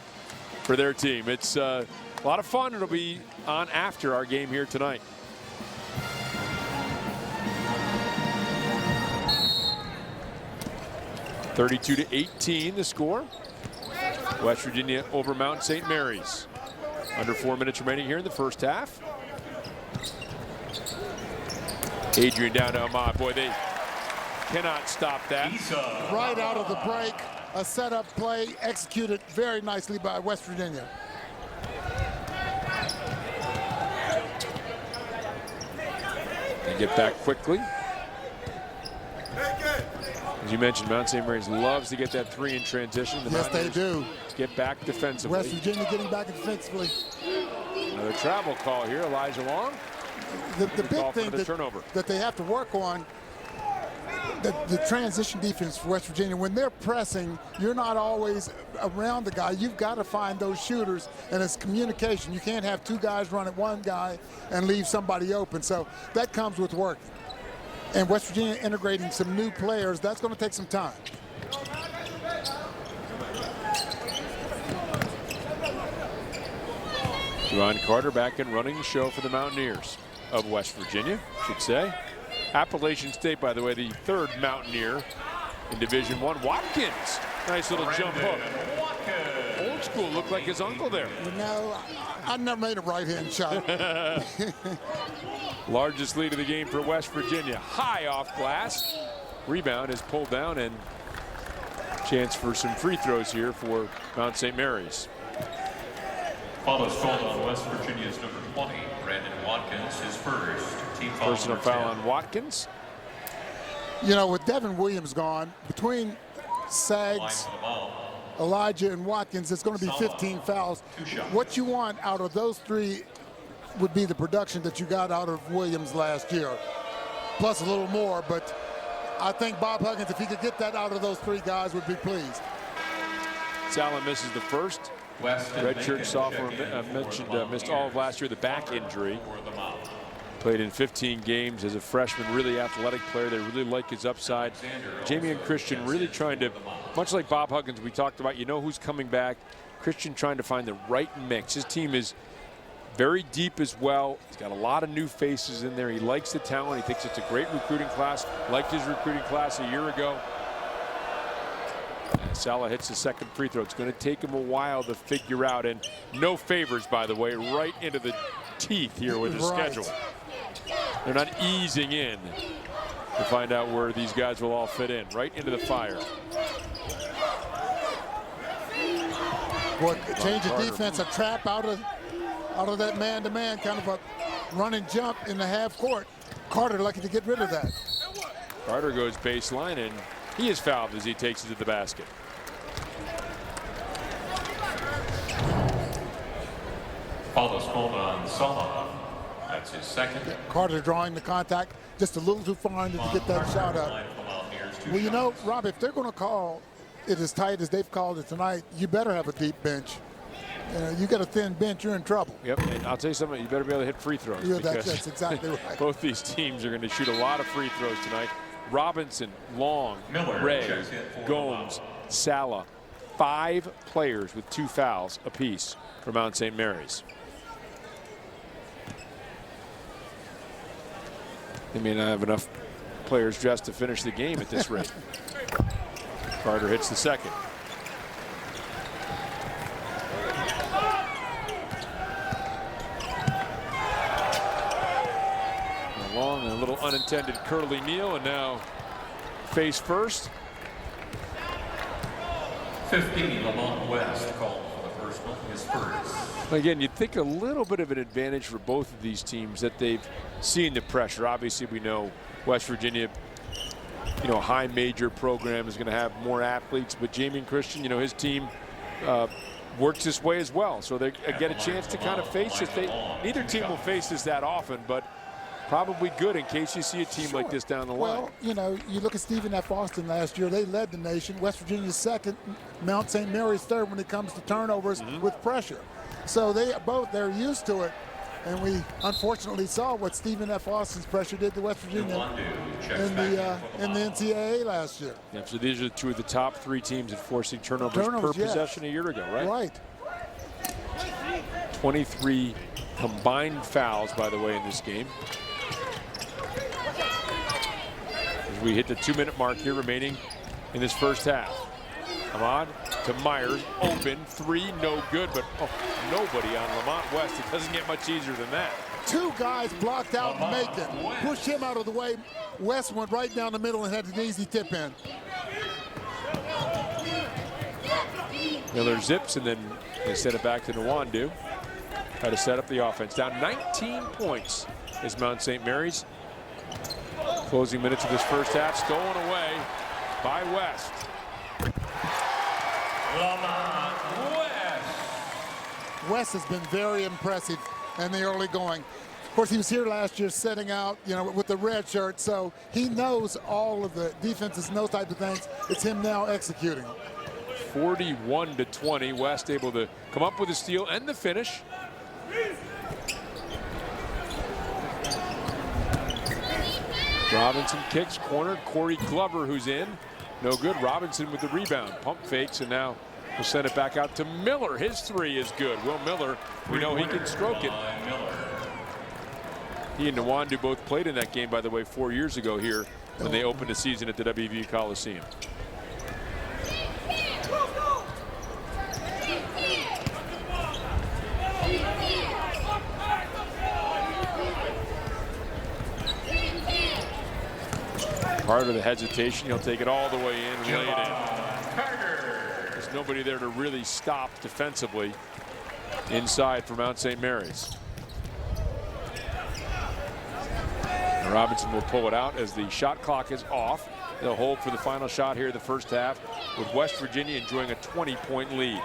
for their team. It's a lot of fun. It'll be on after our game here tonight. (32-18) the score. West Virginia over Mount St. Mary's. Under 4 minutes remaining here in the first half. Adrian down to Ahmad. Boy, they cannot stop that. Right out of the break, a setup play executed very nicely by West Virginia. They get back quickly. As you mentioned, Mount St. Mary's loves to get that three in transition. Yes, they do. Get back defensively. West Virginia getting back defensively. Another travel call here. Elijah Long. The big thing that they have to work on, the transition defense for West Virginia, when they're pressing, you're not always around the guy. You've got to find those shooters, and it's communication. You can't have two guys run at one guy and leave somebody open. So that comes with work. And West Virginia integrating some new players, that's going to take some time. Javon Carter back in running the show for the Mountaineers of West Virginia, should say. Appalachian State, by the way, the third Mountaineer in Division I. Watkins, nice little jump hook. Old school, looked like his uncle there. You know, I never made a right-hand shot. Largest lead of the game for West Virginia. High off glass. Rebound is pulled down, and chance for some free throws here for Mount St. Mary's. Foul is called on West Virginia's number 20, Brandon Watkins, his first. Team foul Personal foul on Watkins. You know, with Devin Williams gone, between Sags, Elijah, and Watkins, it's going to be 15 fouls. What you want out of those three would be the production that you got out of Williams last year, plus a little more. But I think Bob Huggins, if he could get that out of those three guys, would be pleased. Sala misses the first. Redshirt sophomore missed all of last year, the back injury. Played in 15 games as a freshman, really athletic player. They really like his upside. Jamie and Christian really trying to, much like Bob Huggins we talked about, you know who's coming back. Christian trying to find the right mix. His team is very deep as well. He's got a lot of new faces in there. He likes the talent. He thinks it's a great recruiting class. Liked his recruiting class a year ago. Sala hits the second free throw. It's going to take him a while to figure out, and no favors, by the way, right into the teeth here with the schedule. They're not easing in to find out where these guys will all fit in. Right into the fire. Boy, change of defense, a trap out of that man-to-man, kind of a run and jump in the half court. Carter lucky to get rid of that. Carter goes baseline, and he is fouled as he takes it to the basket. Foul is called on Sala. That's his second. Carter drawing the contact just a little too far into to get that shot up. Well, you know, Rob, if they're going to call it as tight as they've called it tonight, you better have a deep bench. You got a thin bench, you're in trouble. Yep, and I'll tell you something, you better be able to hit free throws. Yeah, that's exactly right. Both these teams are going to shoot a lot of free throws tonight. Robinson, Long, Ray, Gomes, Sala. 5 players with 2 fouls apiece for Mount St. Mary's. They may not have enough players dressed to finish the game at this rate. Carter hits the second. Long, a little unintended curly kneel, and now face first. 15, Lamont West called for the first one, his first. Again, you'd think a little bit of an advantage for both of these teams that they've seen the pressure. Obviously, we know West Virginia, you know, a high major program is going to have more athletes, but Jamie and Christian, you know, his team works this way as well. So they get a chance to kind of face this. Neither team will face this that often, but probably good in case you see a team like this down the line. Well, you know, you look at Stephen F. Austin last year. They led the nation. West Virginia's second, Mount St. Mary's third when it comes to turnovers with pressure. So they're used to it. And we unfortunately saw what Stephen F. Austin's pressure did to West Virginia in the NCAA last year. Yeah, so these are two of the top 3 teams at forcing turnovers per possession a year ago, right? Right. 23 combined fouls, by the way, in this game. As we hit the 2-minute mark here remaining in this first half. Ahmad to Myers, open, 3, no good, but nobody on Lamont West. It doesn't get much easier than that. 2 guys blocked out Macon, pushed him out of the way. West went right down the middle and had an easy tip in. Miller zips, and then they send it back to Nwandu. Try to set up the offense. Down 19 points is Mount St. Mary's. Closing minutes of this first half stolen away by West. West has been very impressive in the early going. Of course, he was here last year setting out, with the red shirt, so he knows all of the defenses and those type of things. It's him now executing. 41-20. West able to come up with a steal and the finish. Robinson kicks corner. Corey Glover, who's in. No good. Robinson with the rebound. Pump fakes, and now we'll send it back out to Miller. His 3 is good. Will Miller, we know he can stroke it. He and Nwandu both played in that game, by the way, 4 years ago here when they opened the season at the WVU Coliseum. Part of the hesitation, he'll take it all the way in and lay it in. There's nobody there to really stop defensively inside for Mount St. Mary's. And Robinson will pull it out as the shot clock is off. They'll hold for the final shot here in the first half, with West Virginia enjoying a 20-point lead.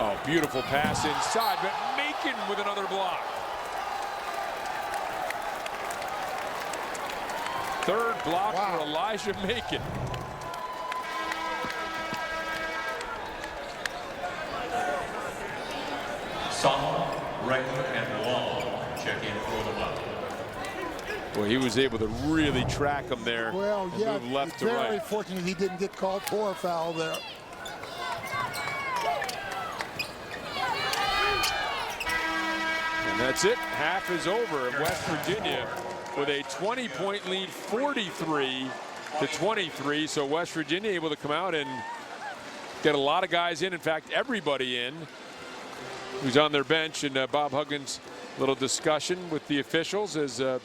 Oh, beautiful pass inside, but Macon with another block. Third block for Elijah Macon. Song, Wright, and Long check in for the month. Well, he was able to really track him there. Well, yeah, move left to very right. fortunate he didn't get called for a foul there. And that's it. Half is over. And West Virginia with a 20-point lead, 43-23. So West Virginia able to come out and get a lot of guys in. In fact, everybody in who's on their bench. And Bob Huggins, little discussion with the officials as a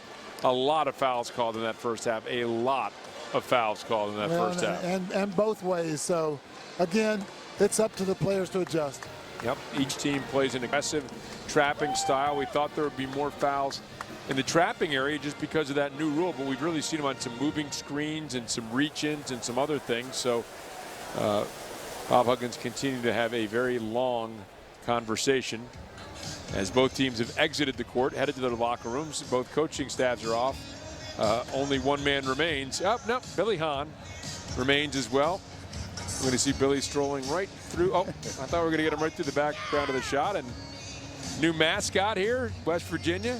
lot of fouls called in that first half. A lot of fouls called in that first half. And both ways. So, again, it's up to the players to adjust. Yep, each team plays an aggressive trapping style. We thought there would be more fouls in the trapping area just because of that new rule, but we've really seen them on some moving screens and some reach-ins and some other things. So Bob Huggins continued to have a very long conversation as both teams have exited the court, headed to their locker rooms. Both coaching staffs are off. Only one man remains. Oh, no, Billy Hahn remains as well. We're going to see Billy strolling right through. Oh, I thought we were going to get him right through the background of the shot. And new mascot here, West Virginia.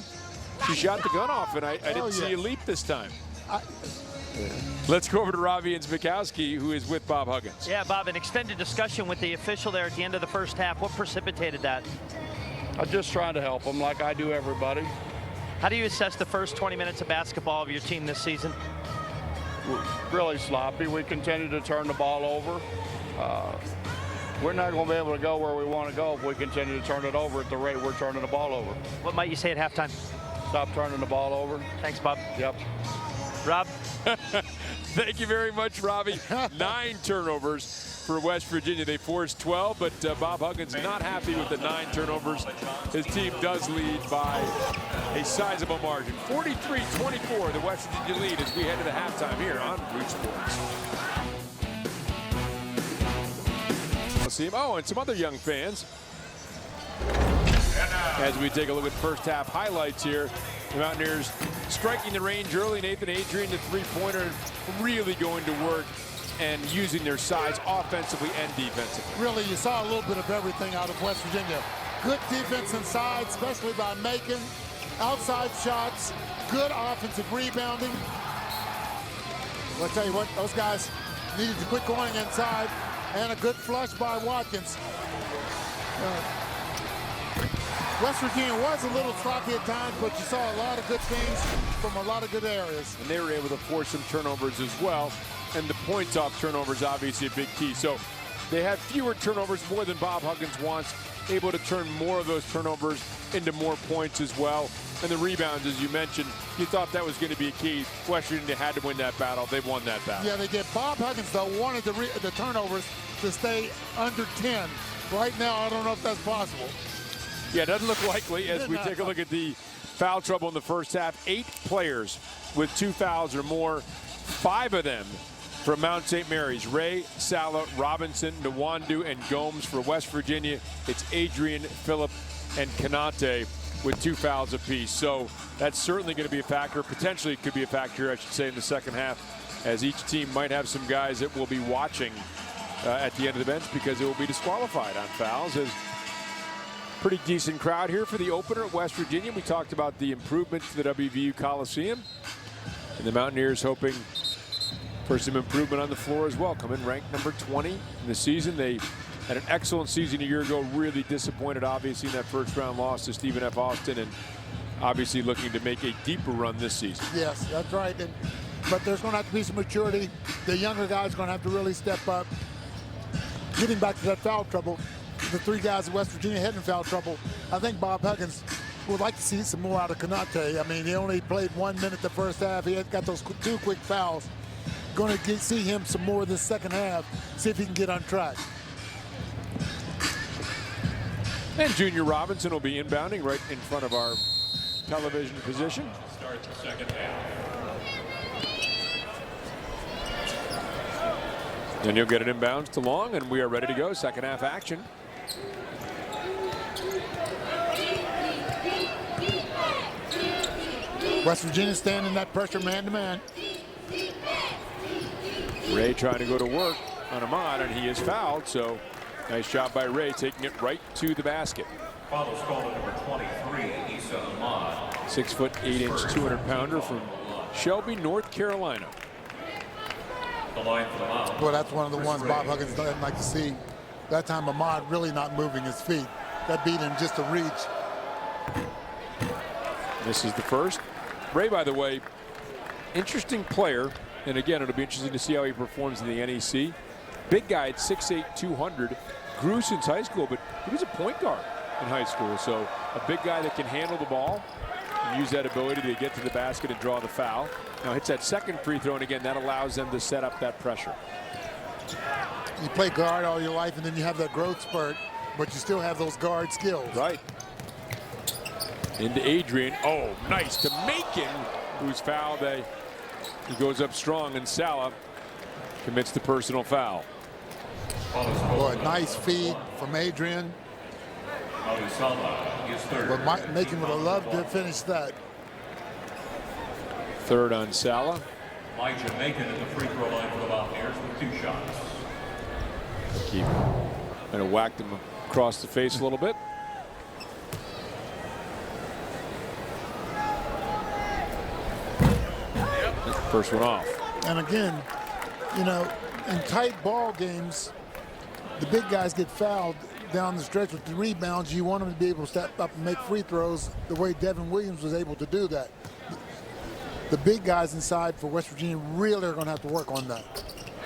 She shot the gun off, and I didn't see a leap this time. Let's go over to Robbie Zbikowski, who is with Bob Huggins. Yeah, Bob, an extended discussion with the official there at the end of the first half. What precipitated that? I'm just trying to help them like I do everybody. How do you assess the first 20 minutes of basketball of your team this season? Really sloppy. We continue to turn the ball over. We're not going to be able to go where we want to go if we continue to turn it over at the rate we're turning the ball over. What might you say at halftime? Stop turning the ball over. Thanks, Bob. Yep. Rob? Thank you very much, Robbie. 9 turnovers for West Virginia. They forced 12, but Bob Huggins not happy with the 9 turnovers. His team does lead by a sizable margin. 43-24, the West Virginia lead as we head to the halftime here on Root Sports. We'll see him. Oh, and some other young fans. As we take a look at first half highlights here, The Mountaineers striking the range early. Nathan Adrian, the three-pointer, really going to work and using their size offensively and defensively. Really, you saw a little bit of everything out of West Virginia. Good defense inside, especially by Macon. Outside shots, good offensive rebounding. I'll tell you what, those guys needed to quit going inside, and a good flush by Watkins. West Virginia was a little sloppy at times, but you saw a lot of good things from a lot of good areas. And they were able to force some turnovers as well. And the points off turnovers obviously a big key. So they had fewer turnovers, more than Bob Huggins wants, able to turn more of those turnovers into more points as well. And the rebounds, as you mentioned, you thought that was going to be a key. West Virginia had to win that battle. They've won that battle. Yeah, they did. Bob Huggins, though, wanted the turnovers to stay under 10. Right now, I don't know if that's possible. Yeah, it doesn't look likely as we take a look at the foul trouble in the first half. 8 players with 2 fouls or more, 5 of them from Mount St. Mary's. Ray, Sala, Robinson, Nwandu, and Gomes. For West Virginia, it's Adrian, Phillip, and Kanate with 2 fouls apiece. So that's certainly going to be a factor. Potentially it could be a factor, I should say, in the second half, as each team might have some guys that will be watching at the end of the bench because they will be disqualified on fouls. As pretty decent crowd here for the opener at West Virginia. We talked about the improvements to the WVU Coliseum, and the Mountaineers hoping for some improvement on the floor as well. Come in ranked number 20 in the season. They had an excellent season a year ago. Really disappointed, obviously, in that first round loss to Stephen F. Austin, and obviously looking to make a deeper run this season. Yes, that's right. But there's going to have to be some maturity. The younger guys are going to have to really step up. Getting back to that foul trouble, the 3 guys at West Virginia had in foul trouble. I think Bob Huggins would like to see some more out of Kanate. I mean, he only played 1 minute the first half. He had got those 2 quick fouls. Going to see him some more this second half, see if he can get on track. And Junior Robinson will be inbounding right in front of our television position. Start the second half. And he'll get an inbounds to Long, and we are ready to go. Second half action. West Virginia standing that pressure man-to-man. Ray trying to go to work on Ahmad, and he is fouled. So nice job by Ray, taking it right to the basket. Foul is called on number 23, Issa Ahmad. 6'8", 200-pounder from Shelby, North Carolina. The line for the foul. Well, that's one of the ones Bob Huggins doesn't like to see. That time Ahmad really not moving his feet. That beat him just a reach. This is the first. Ray, by the way, interesting player. And again, it'll be interesting to see how he performs in the NEC. Big guy at 6'8", 200. Grew since high school, but he was a point guard in high school. So a big guy that can handle the ball and use that ability to get to the basket and draw the foul. Now hits that second free throw, and again, that allows them to set up that pressure. You play guard all your life, and then you have that growth spurt, but you still have those guard skills. Right. Into Adrian. Oh, nice to Macon, who's fouled. He goes up strong, and Sala commits the personal foul. Boy, nice feed from Adrian. But Macon would have loved to finish that. Third on Sala. Elijah Macon at the free throw line for the Mountaineers with 2 shots. Keep kind of whacked him across the face a little bit. First one off. And again, you know, in tight ball games, the big guys get fouled down the stretch with the rebounds. You want them to be able to step up and make free throws the way Devin Williams was able to do that. The big guys inside for West Virginia really are going to have to work on that.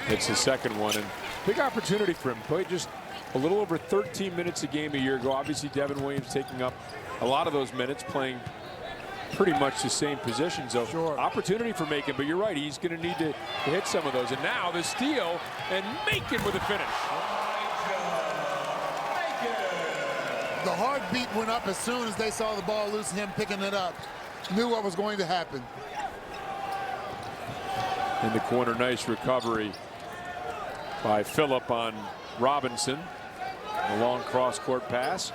It's the second one, and big opportunity for him. Played just a little over 13 minutes a game a year ago. Obviously, Devin Williams taking up a lot of those minutes, playing pretty much the same position. So sure. Opportunity for Macon, but you're right, he's going to need to hit some of those. And now the steal, and Macon with a finish. The heartbeat went up as soon as they saw the ball loose, him picking it up. Knew what was going to happen. In the corner, nice recovery by Phillip on Robinson. A long cross-court pass.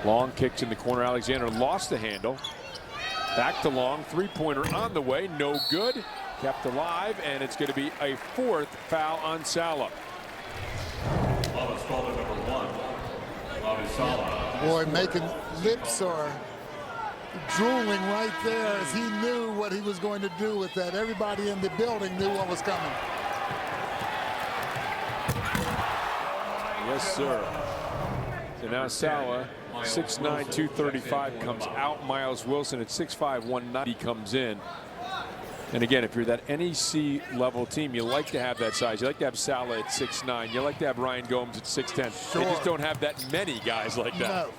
Long kicks in the corner. Alexander lost the handle. Back to Long. Three-pointer on the way. No good. Kept alive, and it's going to be a 4th foul on Sala. Foul is called at number 1. Foul is Sala. Boy, making lips are drooling right there as he knew what he was going to do with that. Everybody in the building knew what was coming. Yes, sir. So now Sala, 6'9", 235, comes out. Miles Wilson at 6'5", 190 comes in. And again, if you're that NEC level team, you like to have that size. You like to have Sala at 6'9". You like to have Ryan Gomes at 6'10". Sure. They just don't have that many guys like that. No.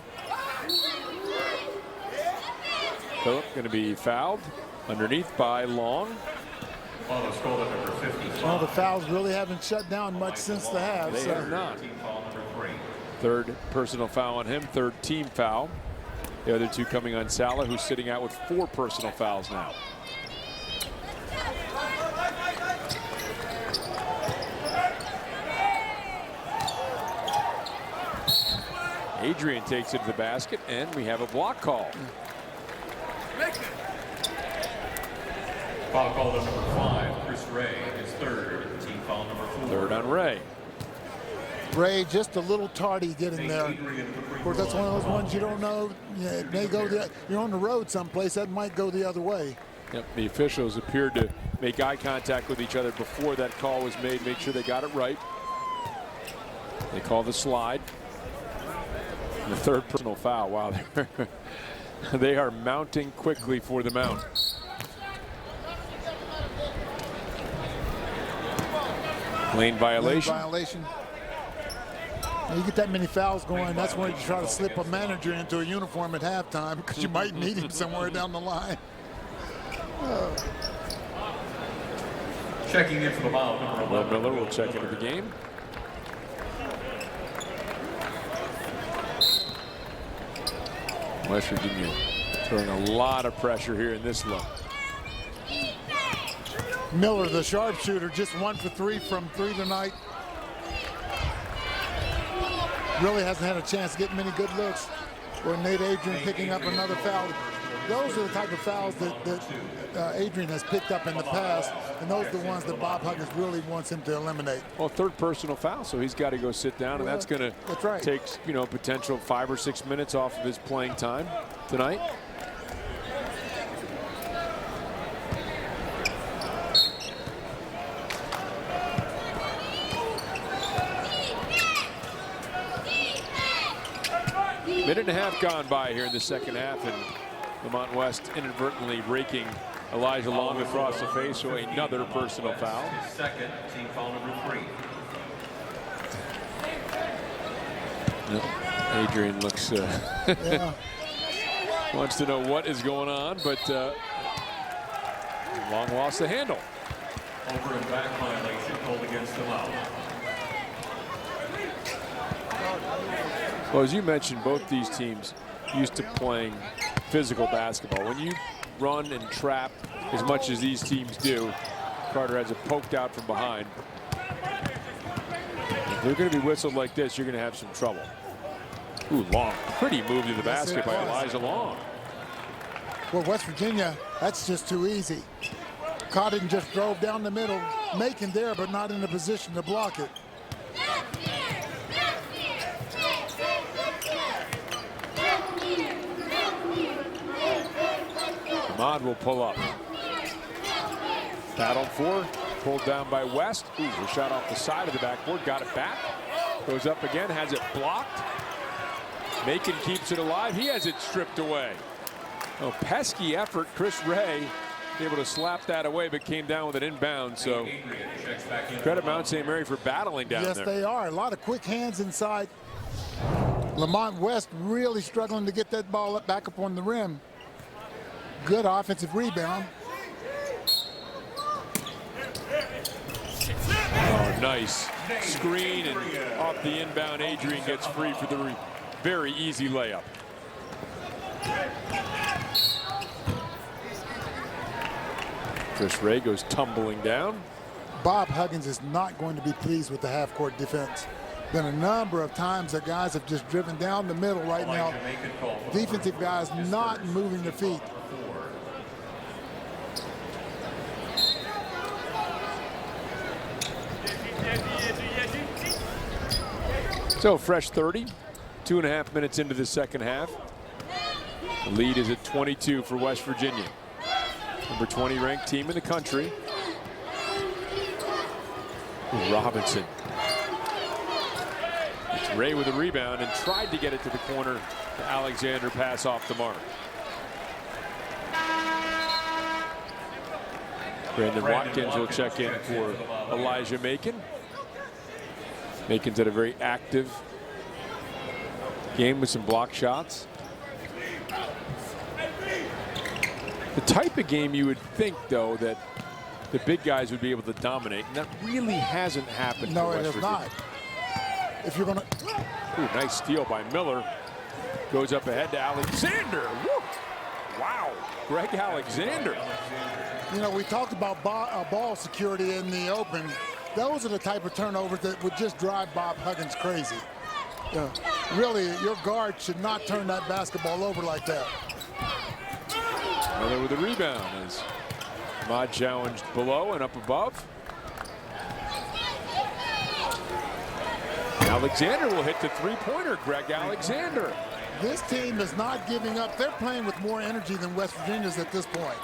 Phillip going to be fouled underneath by Long. Foul is called at number 55. Well, the fouls really haven't shut down much since the half. They have not. Team foul number 3. 3rd personal foul on him, 3rd team foul. The other 2 coming on Sala, who's sitting out with 4 personal fouls now. Adrian takes it to the basket, and we have a block call. Foul called at number 5. Chris Ray is 3rd. Team foul number 4. 3rd on Ray. Ray just a little tardy getting there. Of course, that's one of those ones you don't know. Yeah, it may go you're on the road someplace, that might go the other way. Yep, the officials appeared to make eye contact with each other before that call was made, make sure they got it right. They call the slide. And the 3rd personal foul. Wow, they are mounting quickly for the mount. Lane violation. Lane violation. When you get that many fouls going, that's when you try to slip a manager into a uniform at halftime because you might need him somewhere down the line. Checking in for the foul, number 11. Miller will check into the game. West Virginia throwing a lot of pressure here in this look. Miller, the sharpshooter, just 1 for 3 from 3 tonight. Really hasn't had a chance to get many good looks. Or Nate Adrian picking up another foul. Those are the type of fouls that Adrian has picked up in the past, and those are the ones that Bob Huggins really wants him to eliminate. Well, 3rd personal foul, so he's got to go sit down, and that's going to take, you know, potential 5 or 6 minutes off of his playing time tonight. Minute and a half gone by here in the 2nd half, and Lamont West inadvertently raking Elijah Long across the face, so another personal foul. His 2nd, team foul number 3. Adrian looks wants to know what is going on, but Long lost the handle. Over and back violation called against him out. Well, as you mentioned, both these teams used to playing physical basketball. When you run and trap as much as these teams do, Carter has it poked out from behind. If they're going to be whistled like this, you're going to have some trouble. Ooh, Long. Pretty move to the basket by Elijah Long. Well, West Virginia, that's just too easy. Caught it and just drove down the middle, making there, but not in a position to block it. Ahmad will pull up. Battled for, pulled down by West. Ooh, a shot off the side of the backboard, got it back. Goes up again, has it blocked. Macon keeps it alive. He has it stripped away. Oh, pesky effort. Chris Ray able to slap that away, but came down with an inbound. So credit Mount St. Mary for battling down there. Yes, they are. A lot of quick hands inside. Lamont West really struggling to get that ball back up on the rim. Good offensive rebound. Oh, nice screen, and off the inbound, Adrian gets free for the very easy layup. Chris Ray goes tumbling down. Bob Huggins is not going to be pleased with the half-court defense. Been a number of times that guys have just driven down the middle right now. Defensive guys not moving their feet. So fresh 30, 2.5 minutes into the second half. The lead is at 22 for West Virginia. Number 20 ranked team in the country. Robinson. It's Ray with a rebound and tried to get it to the corner. Alexander pass off the mark. Brandon Watkins will check in for Elijah Macon. Macon's had a very active game with some block shots. The type of game you would think, though, that the big guys would be able to dominate, and that really hasn't happened. No, for it West has Virginia. not. If you're going to... Ooh, nice steal by Miller. Goes up ahead to Alexander. Woo! Wow, Greg Alexander. You know, we talked about ball security in the open. Those are the type of turnovers that would just drive Bob Huggins crazy. Really, your guard should not turn that basketball over like that. Miller with a rebound as Ahmad challenged below and up above. Alexander will hit the three-pointer. Greg Alexander. This team is not giving up. They're playing with more energy than West Virginia's at this point.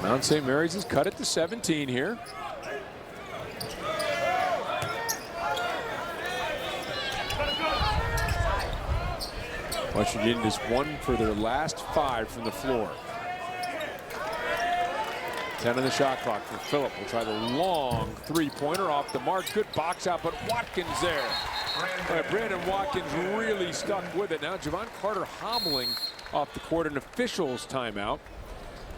Mount St. Mary's has cut it to 17 here. West Virginia is 1 for their last 5 from the floor. 10 on the shot clock for Phillip. Will try the long three-pointer off the mark. Good box out, but Watkins there. Brandon Watkins really stuck with it. Now Javon Carter hobbling off the court, an official's timeout.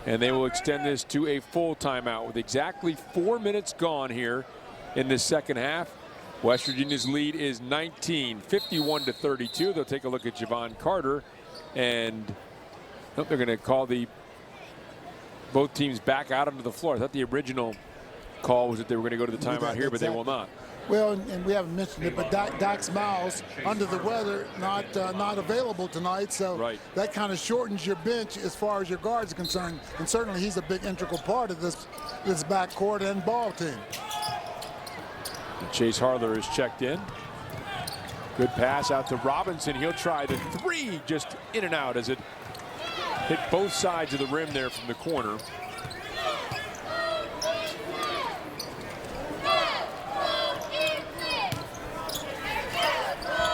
And they will extend this to a full timeout with exactly 4 minutes gone here in the second half. West Virginia's lead is 19, 51-32. They'll take a look at Javon Carter, and they're going to call both teams back out onto the floor. I thought the original call was that they were going to go to the timeout here, but they will not. Well, and we haven't mentioned it, but Dax Miles, under the weather, not available tonight, so that kind of shortens your bench as far as your guards are concerned. And certainly he's a big integral part of this backcourt and ball team. And Chase Harler is checked in. Good pass out to Robinson. He'll try the three, just in and out as it hit both sides of the rim there from the corner.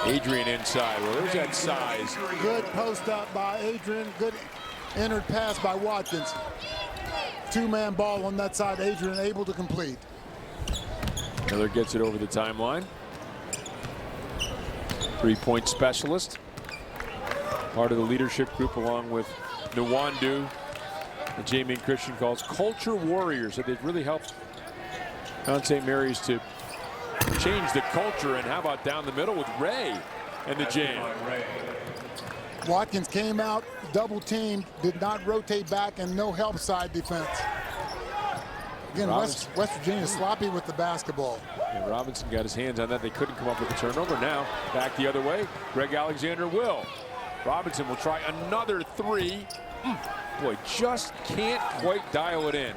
Adrian inside. Well, there's that size. Good post up by Adrian. Good entered pass by Watkins. Two-man ball on that side. Adrian able to complete. Miller gets it over the timeline. Three-point specialist. Part of the leadership group along with Nwandu, and Jamie and Christian calls culture warriors. So they've really helped Mount St. Mary's to change the culture. And how about down the middle with Ray and the jam. Watkins came out, double teamed, did not rotate back, and no help side defense. Again, West Virginia sloppy with the basketball. And Robinson got his hands on that. They couldn't come up with a turnover. Now back the other way. Greg Alexander will. Robinson will try another three. Boy, just can't quite dial it in.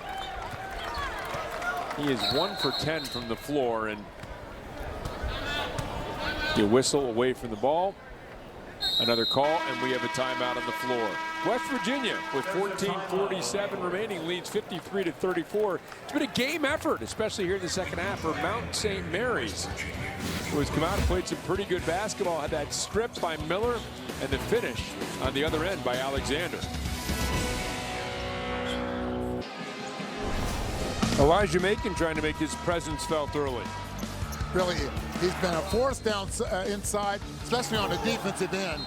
He is 1 for 10 from the floor, and the whistle away from the ball. Another call, and we have a timeout on the floor. West Virginia, with 14:47 remaining, leads 53-34. It's been a game effort, especially here in the second half for Mount St. Mary's, who has come out and played some pretty good basketball. Had that strip by Miller, and the finish on the other end by Alexander. Elijah Macon trying to make his presence felt early. Really, he's been a force down inside, especially on the defensive end.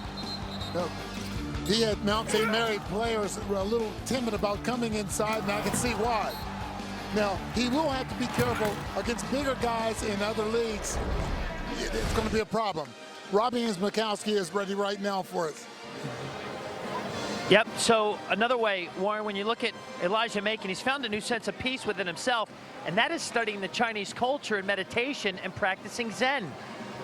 He had Mount St. Mary players were a little timid about coming inside, and I can see why. Now, he will have to be careful against bigger guys in other leagues. It's going to be a problem. Robbie Mikowski is ready right now for us. Yep, so another way, Warren, when you look at Elijah Macon, he's found a new sense of peace within himself, and that is studying the Chinese culture and meditation and practicing Zen.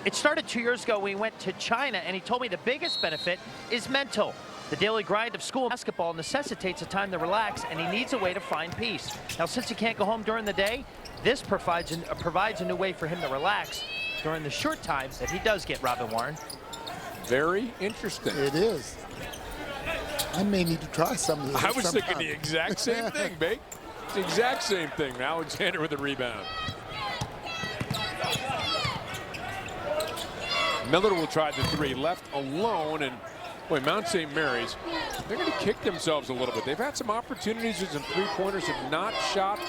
It started 2 years ago when he went to China, and he told me the biggest benefit is mental. The daily grind of school and basketball necessitates a time to relax, and he needs a way to find peace. Now, since he can't go home during the day, this provides a new way for him to relax during the short time that he does get, Robin Warren. Very interesting. It is. I may need to try some of this. I was sometime. thinking the exact same thing, Bake. The exact same thing. Alexander with the rebound. Miller will try the three, left alone, and boy, Mount St. Mary's, they're going to kick themselves a little bit. They've had some opportunities with some three-pointers, have not shot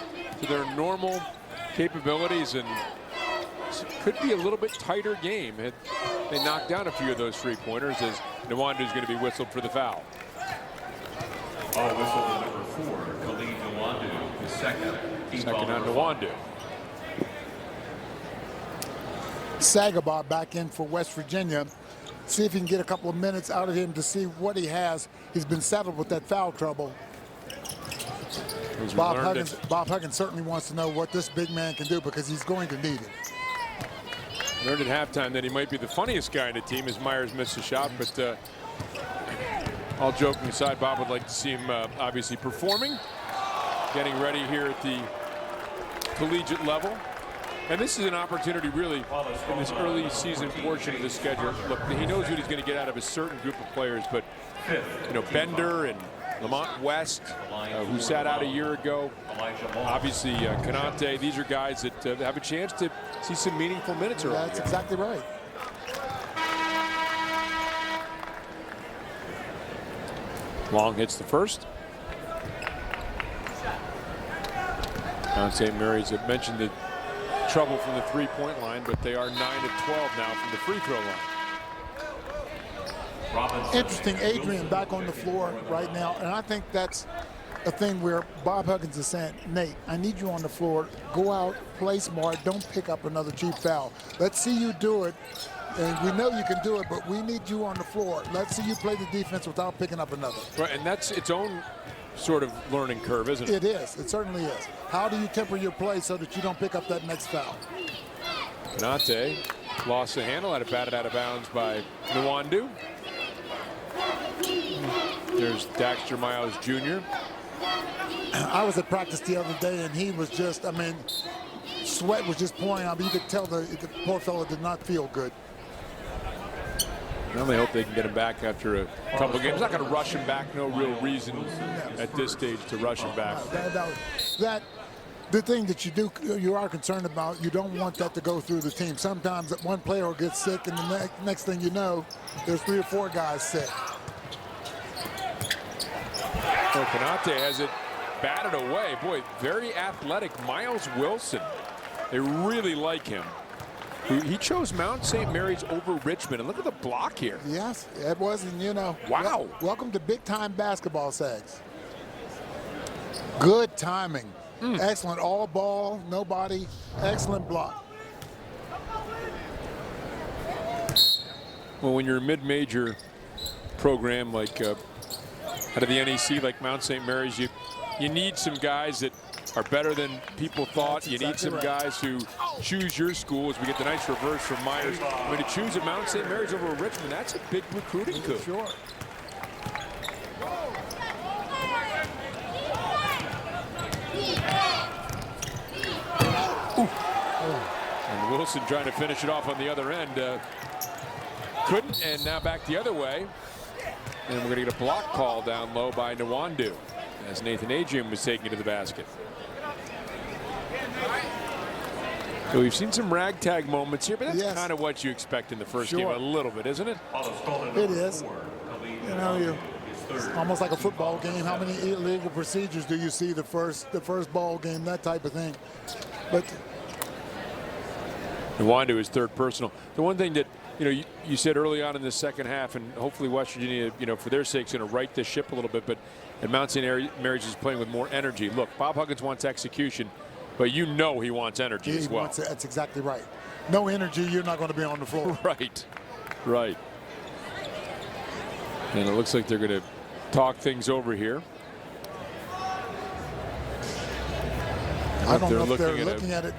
to their normal capabilities, and it could be a little bit tighter game. They knocked down a few of those three-pointers as Nwandu's going to be whistled for the foul. Ball whistle to number 4, Khalid Nwandu, the second. Second on Nwandu. Sagaba back in for West Virginia. See if he can get a couple of minutes out of him to see what he has. He's been saddled with that foul trouble. Bob Huggins certainly wants to know what this big man can do because he's going to need it. Learned at halftime that he might be the funniest guy in the team as Myers missed a shot, but all joking aside, Bob would like to see him obviously performing, getting ready here at the collegiate level. And this is an opportunity really in this early season portion of the schedule. Look, he knows what he's going to get out of a certain group of players, but you know, Bender and Lamont West, who sat out a year ago, obviously Konate, these are guys that have a chance to see some meaningful minutes early. That's exactly right. Long hits the first. Mount St. Mary's have mentioned the trouble from the three-point line, but they are 9 of 12 now from the free throw line. Interesting, Adrian back on the floor right now, and I think that's a thing where Bob Huggins is saying, Nate, I need you on the floor. Go out, play smart, don't pick up another cheap foul. Let's see you do it, and we know you can do it, but we need you on the floor. Let's see you play the defense without picking up another. Right, and that's its own sort of learning curve, isn't it? It is. It certainly is. How do you temper your play so that you don't pick up that next foul? Konate lost the handle, had it batted out of bounds by Nwandu. There's Daxter Miles Jr. I was at practice the other day, and he was just, I mean, sweat was just pouring out, but you could tell the poor fellow did not feel good. Well, they hope they can get him back after a couple of games. Not going to rush him back. No real reason at this stage to rush him back. The thing that you are concerned about, you don't want that to go through the team. Sometimes one player will get sick, and the next thing you know, there's 3 or 4 guys sick. Well, Konate has it batted away. Boy, very athletic Miles Wilson. They really like him. He chose Mount St. Mary's over Richmond, and look at the block here. Yes, it was, and you know. Wow. Welcome to big-time basketball, Sags. Good timing. Excellent all ball, nobody. Excellent block. Well, when you're a mid-major program like out of the NEC, like Mount St. Mary's, you need some guys that are better than people thought. That's you need some exactly right. guys who choose your school. As we get the nice reverse from Myers. I mean, to choose at Mount St. Mary's over Richmond, that's a big recruiting coup. Sure. And Wilson trying to finish it off on the other end. Couldn't, and now back the other way. And we're going to get a block call down low by Nwandu as Nathan Adrian was taking it to the basket. So we've seen some ragtag moments here, but that's kind of what you expect in the first game a little bit, isn't it? It is. You know, it's almost like a football game. How many illegal procedures do you see the first ball game, that type of thing? But Nwandu is third personal. The one thing that, you know, you said early on in the second half, and hopefully West Virginia, you know, for their sake, is going to right this ship a little bit, but and Mount St. Mary's is playing with more energy. Look, Bob Huggins wants execution, but you know he wants energy as well. That's exactly right. No energy, you're not going to be on the floor. Right. And it looks like they're going to talk things over here. I don't know if they're looking at it.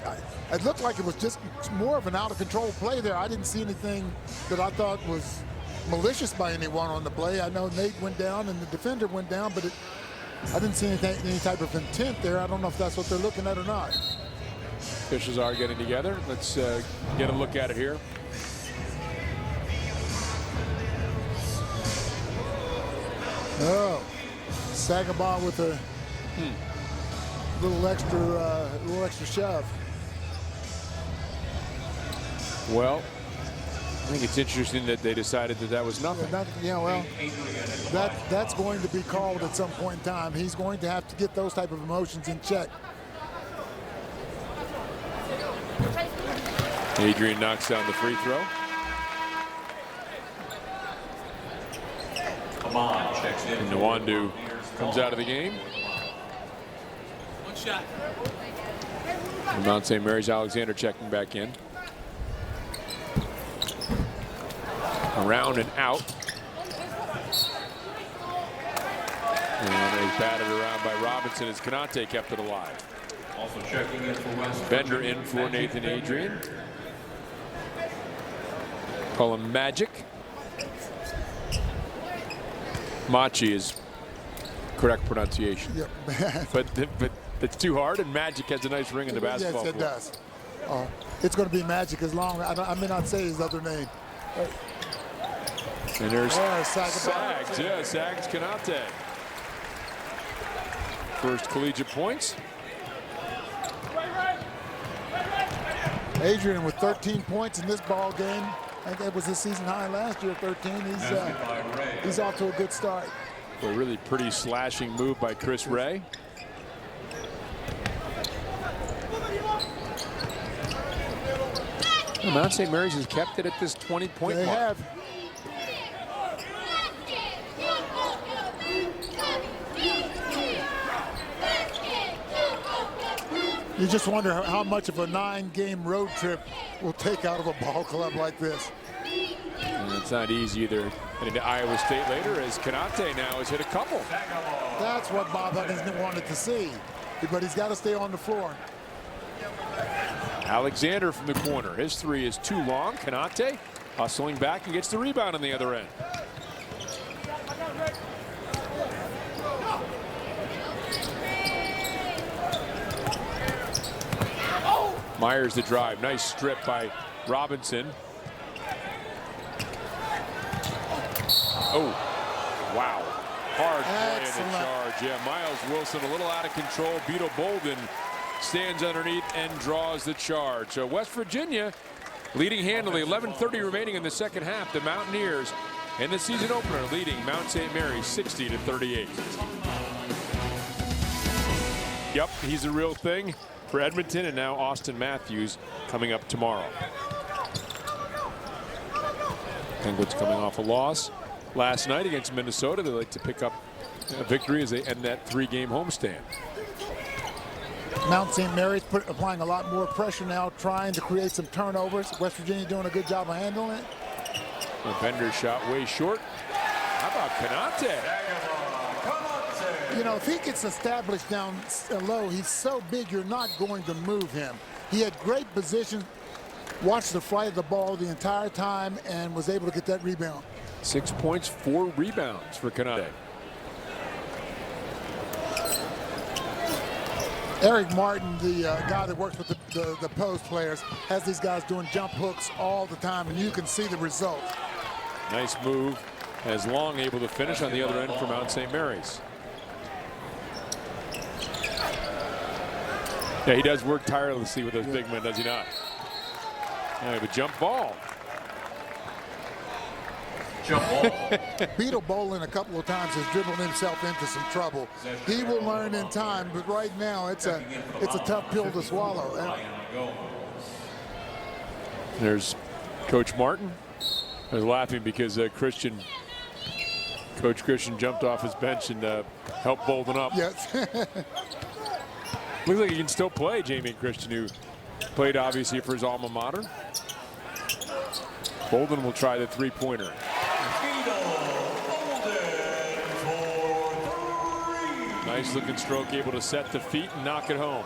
It looked like it was just more of an out-of-control play there. I didn't see anything that I thought was malicious by anyone on the play. I know Nate went down and the defender went down, but I didn't see any type of intent there. I don't know if that's what they're looking at or not. Officials are getting together. Let's get a look at it here. Oh, Sagabah with a little extra shove. Well, I think it's interesting that they decided that was nothing. Yeah, well, that's going to be called at some point in time. He's going to have to get those type of emotions in check. Adrian knocks down the free throw. Come on, checks in. And Nwandu comes out of the game. One shot. And Mount St. Mary's Alexander checking back in. Around and out. And he's batted around by Robinson as Konate kept it alive. Also checking in for West Bender in for Nathan Adrian. Call him Magic. Machi is correct pronunciation. Yep. but it's too hard, and Magic has a nice ring in the basketball. Yes, it does. It's going to be Magic as long. I may not say his other name. And there's Sags. Yeah, Sags Konate. First collegiate points. Adrian with 13 points in this ball game. I think that was his season high last year, 13. He's off to a good start. A really pretty slashing move by Chris Ray. Well, Mount St. Mary's has kept it at this 20-point mark. They have. You just wonder how much of a 9-game road trip will take out of a ball club like this. And it's not easy either. And into Iowa State later as Konate now has hit a couple. That's what Bob Huggins wanted to see. But he's got to stay on the floor. Alexander from the corner. His three is too long. Konate hustling back and gets the rebound on the other end. Myers the drive. Nice strip by Robinson. Oh, wow. Hard play in the charge. Yeah, Miles Wilson a little out of control. Beetle Bolden stands underneath and draws the charge. So West Virginia leading handily. 11:30 remaining in the second half. The Mountaineers in the season opener leading Mount St. Mary's 60-38. Yep, he's a real thing for Edmonton, and now Austin Matthews coming up tomorrow. Penguins coming off a loss last night against Minnesota. They like to pick up a victory as they end that 3-game homestand. Mount St. Mary's applying a lot more pressure now, trying to create some turnovers. West Virginia doing a good job of handling it. The Bender shot way short. How about Konate? You know, if he gets established down low, he's so big you're not going to move him. He had great position, watched the flight of the ball the entire time, and was able to get that rebound. 6 points, 4 rebounds for Konate. Eric Martin, the guy that works with the post players, has these guys doing jump hooks all the time, and you can see the result. Nice move. As Long able to finish on the other end for Mount St. Mary's. Yeah, he does work tirelessly with those big men, does he not? Now we have a jump ball. Jump ball. Beetle Bolin a couple of times has dribbled himself into some trouble. He will learn in time, but right now it's a tough pill to swallow. There's Coach Martin. I was laughing because Coach Christian jumped off his bench and helped Bolden up. Yes. Looks like he can still play, Jamie Christian, who played obviously for his alma mater. Bolden will try the three-pointer. Nice looking stroke, able to set the feet and knock it home.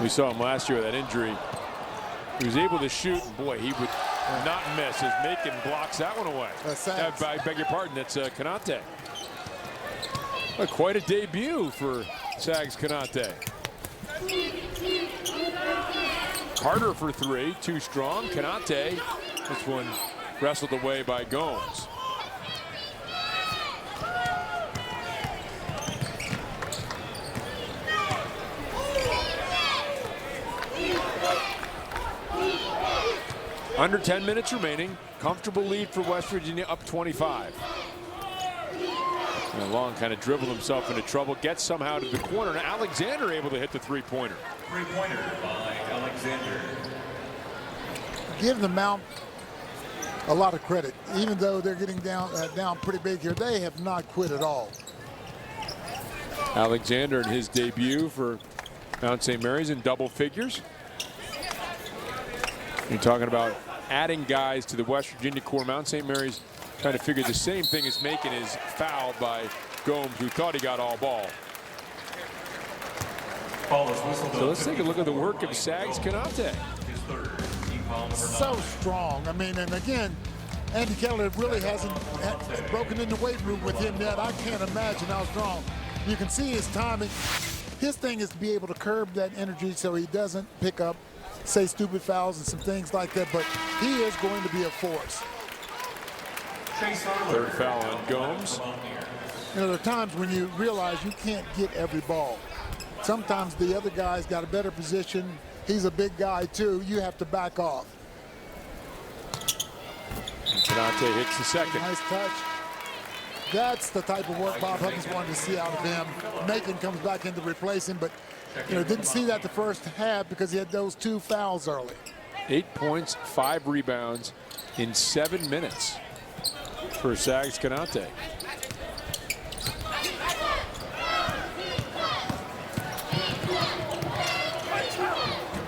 We saw him last year with that injury. He was able to shoot, and boy, he would not miss as Macon blocks that one away. I beg your pardon, that's Konate. Quite a debut for Sags Konate. Carter for three, too strong. Konate, this one wrestled away by Gomes. Under 10 minutes remaining. Comfortable lead for West Virginia, up 25. And Long kind of dribbled himself into trouble, gets somehow to the corner, and Alexander able to hit the three-pointer. Three-pointer by Alexander. Give the Mount a lot of credit. Even though they're getting down pretty big here, they have not quit at all. Alexander in his debut for Mount St. Mary's in double figures. You're talking about adding guys to the West Virginia core. Mount St. Mary's trying to figure the same thing as Macon is fouled by Gomes, who thought he got all ball. So let's take a look at the work of Sags Konate. So strong. I mean, and again, Andy Keller really hasn't broken in the weight room with him yet. I can't imagine how strong. You can see his timing. His thing is to be able to curb that energy so he doesn't pick up, say, stupid fouls and some things like that, but he is going to be a force. Third foul on Gomes. You know, there are times when you realize you can't get every ball. Sometimes the other guy's got a better position. He's a big guy too. You have to back off. Konate hits the second. Nice touch. That's the type of work Bob Huggins wanted to see out of him. Macon comes back in to replace him, but didn't see that the first half because he had those two fouls early. 8 points, 5 rebounds in 7 minutes for Sags Konate.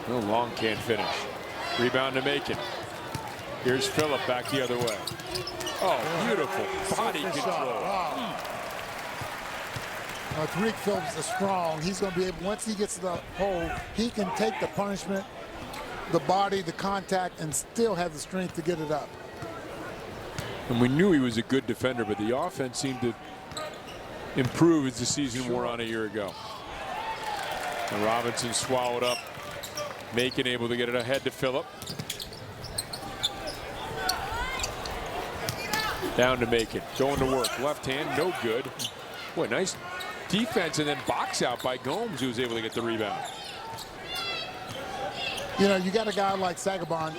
Long can't finish. Rebound to Macon. Here's Phillip back the other way. Oh, beautiful body control. Wow. Tariq Phillips is strong. He's going to be able, once he gets to the hole, he can take the punishment, the body, the contact, and still have the strength to get it up. And we knew he was a good defender, but the offense seemed to improve as the season wore on a year ago. And Robinson swallowed up. Macon able to get it ahead to Phillip. Down to Macon. Going to work. Left hand, no good. Boy, nice defense and then box out by Gomes, who was able to get the rebound. You got a guy like Sagabon.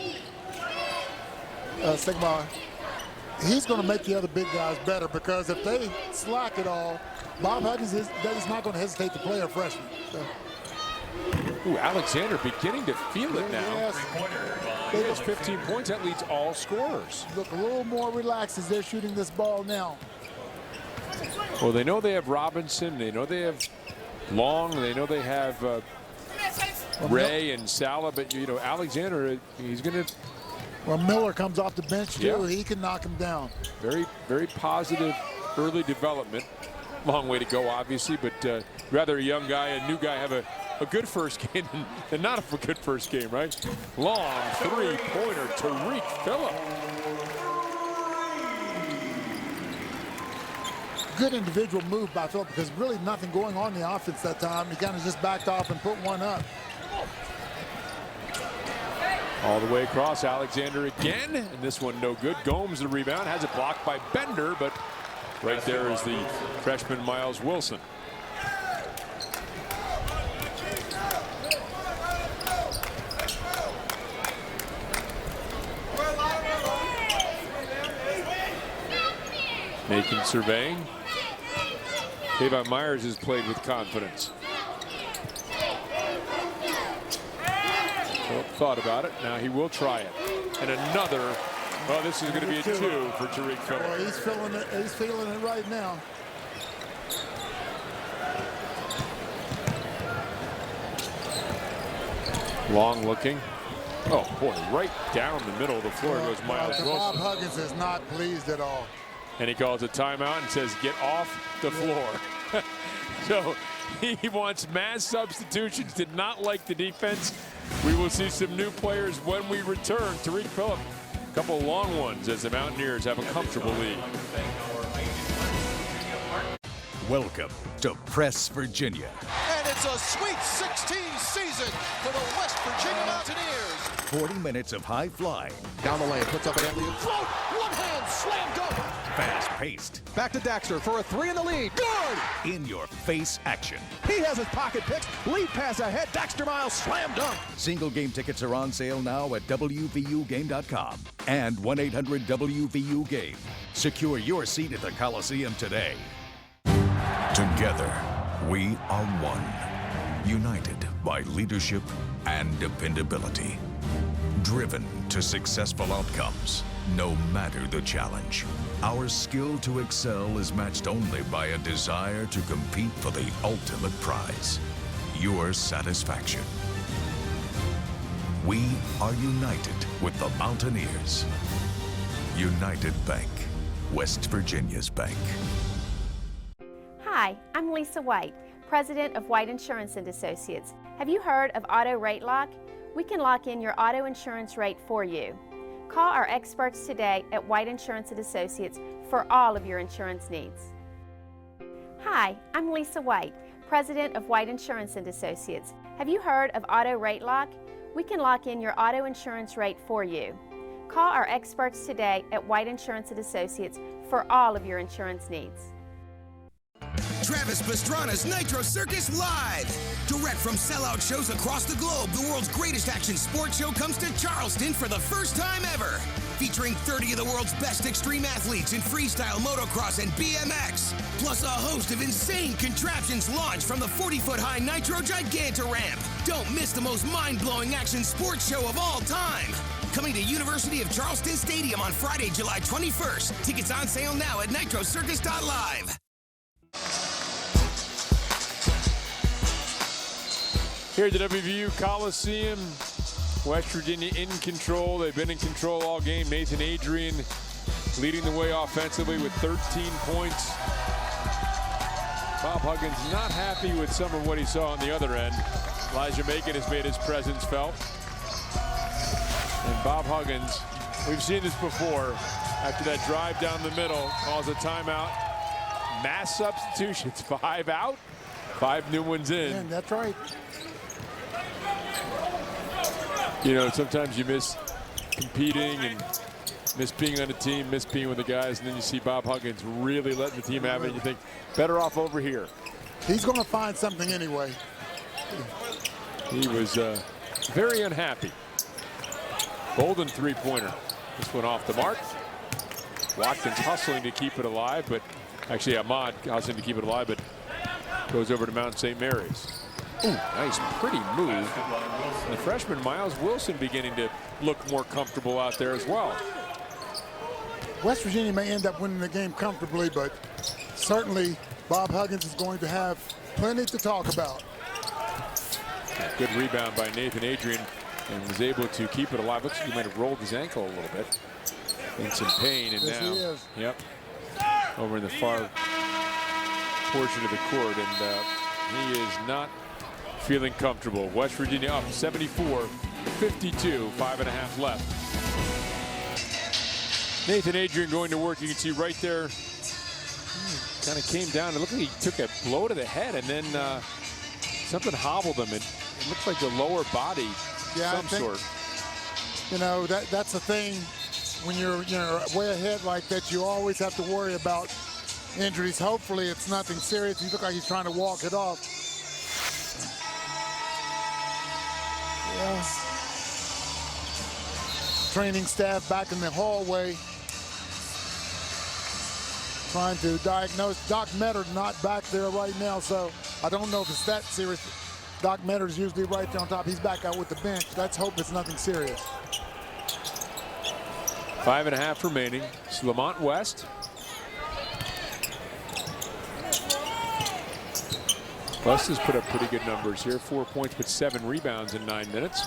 He's going to make the other big guys better because if they slack it all, Bob Huggins is not going to hesitate to play a freshman. So. Ooh, Alexander beginning to feel it now. Yes. He has 15 points. That leads all scorers. Look a little more relaxed as they're shooting this ball now. Well, they know they have Robinson. They know they have Long. They know they have Ray and Salah. But, Alexander, he's going to... Well, Miller comes off the bench, too. Yeah. He can knock him down. Very, very positive early development. Long way to go, obviously, but rather a young guy, a new guy, have a good first game than not a good first game, right? Long three-pointer, Tariq Phillip. Good individual move by Phillip because really nothing going on in the offense that time. He kind of just backed off and put one up. All the way across, Alexander again, and this one no good. Gomes the rebound, has it blocked by Bender, but right there is the freshman Miles Wilson. Macon surveying. Tavon Myers has played with confidence. Phillip thought about it. Now he will try it. And another. Oh, this is going to be a 2 for Tariq Phillip. Well, he's feeling it. He's feeling it right now. Long looking. Oh boy, right down the middle of the floor goes Miles Wilson. Bob Huggins is not pleased at all. and he calls a timeout and says, get off the floor. So he wants mass substitutions, did not like the defense. We will see some new players when we return. Tariq Phillip, a couple long ones as the Mountaineers have a comfortable lead. Welcome to Press Virginia. And it's a Sweet 16 season for the West Virginia Mountaineers. 40 minutes of high flying. Down the lane, puts up an alley-oop float, one hand, slam dunk. Fast-paced. Back to Daxter for a 3 in the lead. Good! In-your-face action. He has his pocket picked. Lead pass ahead. Daxter Miles, slam dunk. Single game tickets are on sale now at WVUGame.com and 1-800-WVU-GAME. Secure your seat at the Coliseum today. Together, we are one. United by leadership and dependability. Driven to successful outcomes, no matter the challenge. Our skill to excel is matched only by a desire to compete for the ultimate prize, your satisfaction. We are united with the Mountaineers. United Bank, West Virginia's bank. Hi, I'm Lisa White, President of White Insurance and Associates. Have you heard of Auto Rate Lock? We can lock in your auto insurance rate for you. Call our experts today at White Insurance and Associates for all of your insurance needs. Hi, I'm Lisa White, President of White Insurance and Associates. Have you heard of Auto Rate Lock? We can lock in your auto insurance rate for you. Call our experts today at White Insurance and Associates for all of your insurance needs. Travis Pastrana's Nitro Circus Live. Direct from sellout shows across the globe, the world's greatest action sports show comes to Charleston for the first time ever. Featuring 30 of the world's best extreme athletes in freestyle, motocross, and BMX. Plus a host of insane contraptions launched from the 40-foot-high Nitro Giganta ramp. Don't miss the most mind-blowing action sports show of all time. Coming to University of Charleston Stadium on Friday, July 21st. Tickets on sale now at nitrocircus.live. Here at the WVU Coliseum, West Virginia in control. They've been in control all game. Nathan Adrian leading the way offensively with 13 points. Bob Huggins not happy with some of what he saw on the other end. Elijah Macon has made his presence felt. And Bob Huggins, we've seen this before, after that drive down the middle, calls a timeout. Mass substitutions, 5 out, 5 new ones in. Yeah, that's right. You know, sometimes you miss competing and miss being on a team, miss being with the guys, and then you see Bob Huggins really letting the team have it, and you think, better off over here. He's going to find something anyway. He was very unhappy. Bolden three-pointer. This one off the mark. Watkins hustling to keep it alive, but actually Ahmad hustling to keep it alive, but goes over to Mount St. Mary's. Ooh, nice, pretty move. And the freshman Miles Wilson beginning to look more comfortable out there as well. West Virginia may end up winning the game comfortably, but certainly Bob Huggins is going to have plenty to talk about. Good rebound by Nathan Adrian and was able to keep it alive. Looks like he might have rolled his ankle a little bit. In some pain, and yes, now, he is. Yep, over in the far portion of the court, and he is not feeling comfortable. West Virginia up 74-52, 5.5 left. Nathan Adrian going to work. You can see right there, kind of came down. It looked like he took a blow to the head, and then something hobbled him. It looks like the lower body, some sort. You know, that's the thing. When you're way ahead like that, you always have to worry about injuries. Hopefully it's nothing serious. He looked like he's trying to walk it off. Yeah. Training staff back in the hallway trying to diagnose. Doc Medard's not back there right now, so I don't know if it's that serious. Doc Medard's usually right there on top. He's back out with the bench. Let's hope it's nothing serious. 5.5 remaining. It's Lamont West. West has put up pretty good numbers here. 4 points, but 7 rebounds in 9 minutes.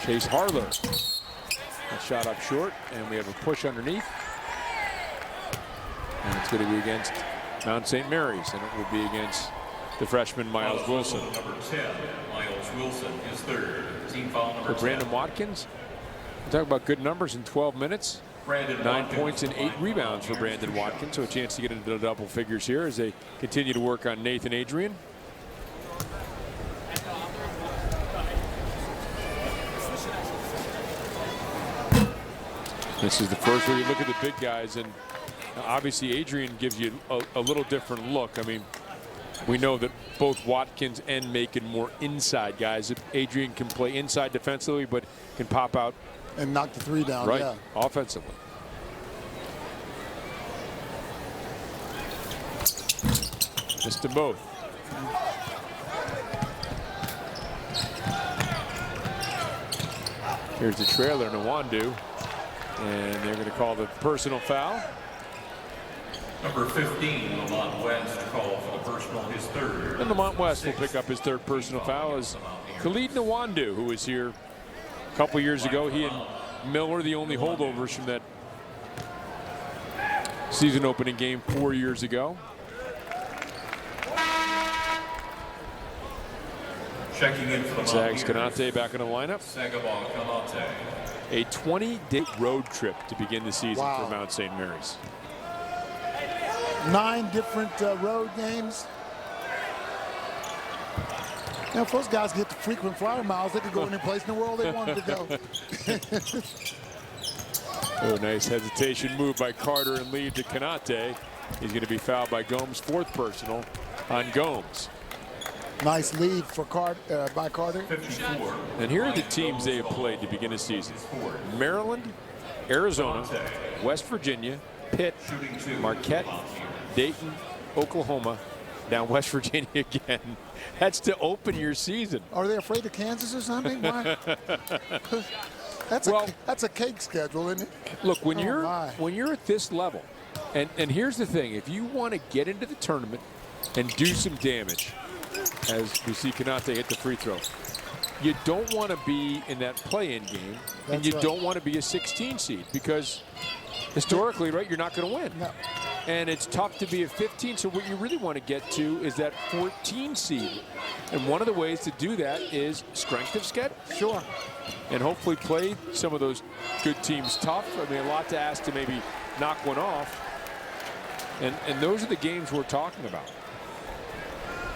Chase Harlow A shot up short, and we have a push underneath. And it's going to be against Mount St. Mary's, and it will be against the freshman Miles Wilson. Number 10, Miles Wilson, his third. Team foul number 10. For Brandon Watkins, we talk about good numbers in 12 minutes. 9 points and 8 rebounds for Brandon Watkins, so a chance to get into the double figures here as they continue to work on Nathan Adrian. This is the first where you look at the big guys, and obviously Adrian gives you a little different look. I mean, we know that both Watkins and Macon more inside guys. Adrian can play inside defensively, but can pop out and knock the three down, right, yeah. Offensively. Missed them both. Here's the trailer, Nwandu, and they're going to call the personal foul. Number 15, Lamont West, called for the personal, his third. And Lamont West will pick up his third personal foul as Khalid Nwandu, who was here a couple years ago. He and Miller, the only holdovers from that season opening game 4 years ago. Checking in for the Zags Konate back in the lineup. Sagabal Konate. A 20-day road trip to begin the season for Mount St. Mary's. 9 different road games. Now, if those guys get the frequent flyer miles, they could go any place in the world they wanted to go. Oh, nice hesitation move by Carter and lead to Konate. He's going to be fouled by Gomes. 4th personal on Gomes. Nice lead for by Carter. 54. And here are the teams they have played to begin the season: Maryland, Arizona, West Virginia, Pitt, Marquette, Dayton, Oklahoma, down West Virginia again. That's to open your season. Are they afraid of Kansas or something? Why? That's a cake schedule, isn't it? Look, when you're at this level, and here's the thing: if you want to get into the tournament and do some damage, as we see Konate hit the free throw, you don't want to be in that play-in game, and you don't want to be a 16 seed, because historically, right, you're not going to win. No. And it's tough to be a 15, so what you really want to get to is that 14 seed. And one of the ways to do that is strength of schedule. Sure. And hopefully play some of those good teams tough. I mean, a lot to ask to maybe knock one off. And those are the games we're talking about.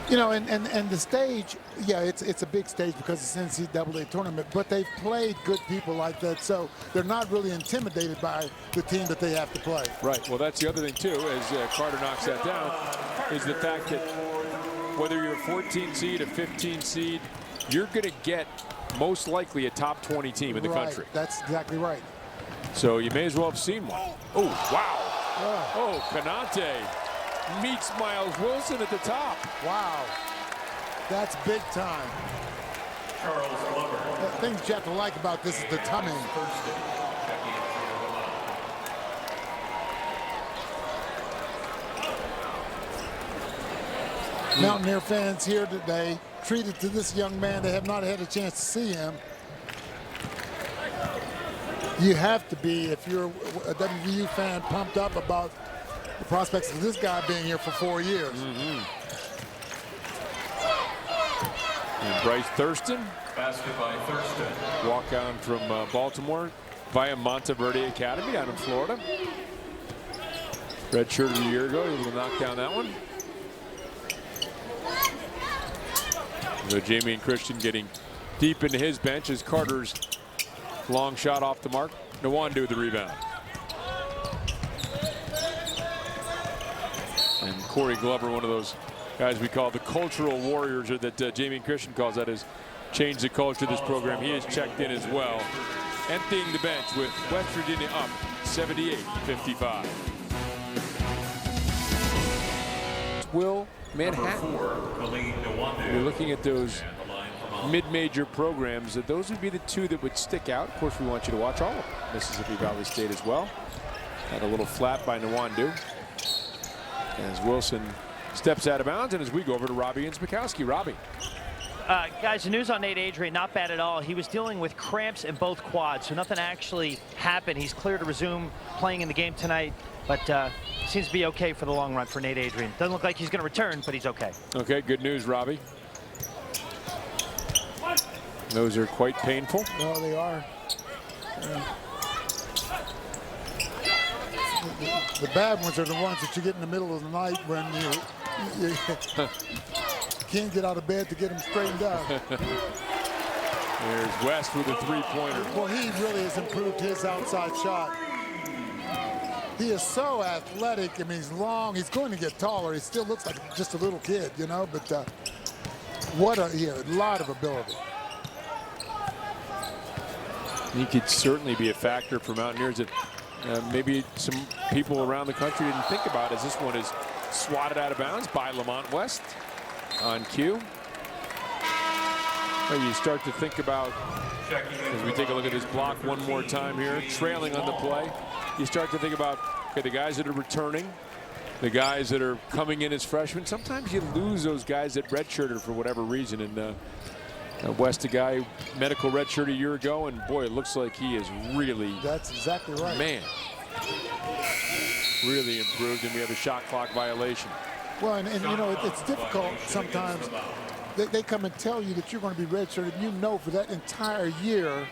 You know, and the stage, yeah, it's a big stage because it's NCAA tournament, but they've played good people like that, so they're not really intimidated by the team that they have to play. Right. Well, that's the other thing, too, as Carter knocks that down, is the fact that whether you're a 14 seed, a 15 seed, you're going to get most likely a top 20 team in the country. That's exactly right. So you may as well have seen one. Oh, wow. Oh, Konate meets Miles Wilson at the top. Wow. That's big time. Charles Glover. The things you have to like about this is the timing. Mountaineer fans here today treated to this young man. They have not had a chance to see him. You have to be, if you're a WVU fan, pumped up about the prospects of this guy being here for 4 years. And Bryce Thurston. Basket by Thurston. Walk on from Baltimore via Monteverde Academy down in Florida. Redshirted a year ago, able to knock down that one. So Jamie and Christian getting deep into his bench as Carter's long shot off the mark. Nwandu with the rebound. And Corey Glover, one of those guys we call the cultural warriors, or that Jamie and Christian calls that, has changed the culture of this program. He has checked in as well, emptying the bench with West Virginia up 78-55. Will Manhattan. You're looking at those mid-major programs, that those would be the two that would stick out. Of course, we want you to watch all of them. Mississippi Valley State as well. Had a little flat by Nwandu as Wilson steps out of bounds, and as we go over to Robbie and Smikowski. Robbie. Guys, the news on Nate Adrian, not bad at all. He was dealing with cramps in both quads, so nothing actually happened. He's clear to resume playing in the game tonight, but seems to be okay for the long run for Nate Adrian. Doesn't look like he's going to return, but he's okay. Okay, good news, Robbie. Those are quite painful. No, they are. The bad ones are the ones that you get in the middle of the night when you can't get out of bed to get them straightened up. There's West with a three-pointer. Well, he really has improved his outside shot. He is so athletic. I mean, he's long. He's going to get taller. He still looks like just a little kid, you know, but he had a lot of ability. He could certainly be a factor for Mountaineers that maybe some people around the country didn't think about, as this one is swatted out of bounds by Lamont West on cue. Well, you start to think about, as we take a look at this block one more time here, trailing on the play, you start to think about, okay, the guys that are returning, the guys that are coming in as freshmen. Sometimes you lose those guys that redshirted for whatever reason, and West, a guy medical redshirt a year ago, and boy, it looks like he is really. That's exactly right. Man, really improved, and we have a shot clock violation. Well, and you know, it's difficult sometimes. They come and tell you that you're going to be redshirted. You know, for that entire year,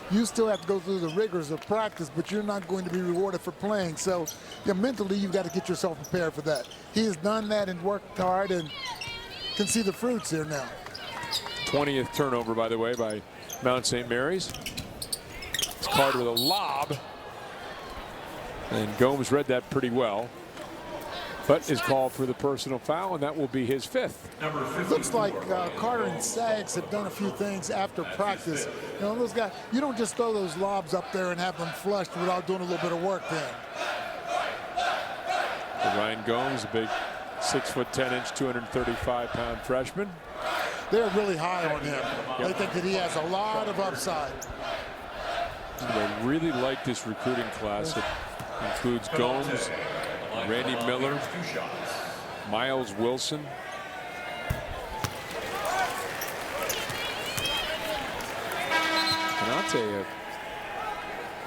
you still have to go through the rigors of practice, but you're not going to be rewarded for playing. So, yeah, mentally, you've got to get yourself prepared for that. He has done that and worked hard, and can see the fruits here now. 20th turnover, by the way, by Mount St. Mary's. It's called with a lob. And Gomes read that pretty well. But is called for the personal foul, and that will be his fifth. Looks like Carter and Sags have done a few things after practice. You know, those guys, you don't just throw those lobs up there and have them flushed without doing a little bit of work then. Ryan Gomes, a big 6'10", 235-pound freshman. They're really high on him. They think that he has a lot of upside. I really like this recruiting class. It includes Gomes, Randy Miller, Miles Wilson. Canate,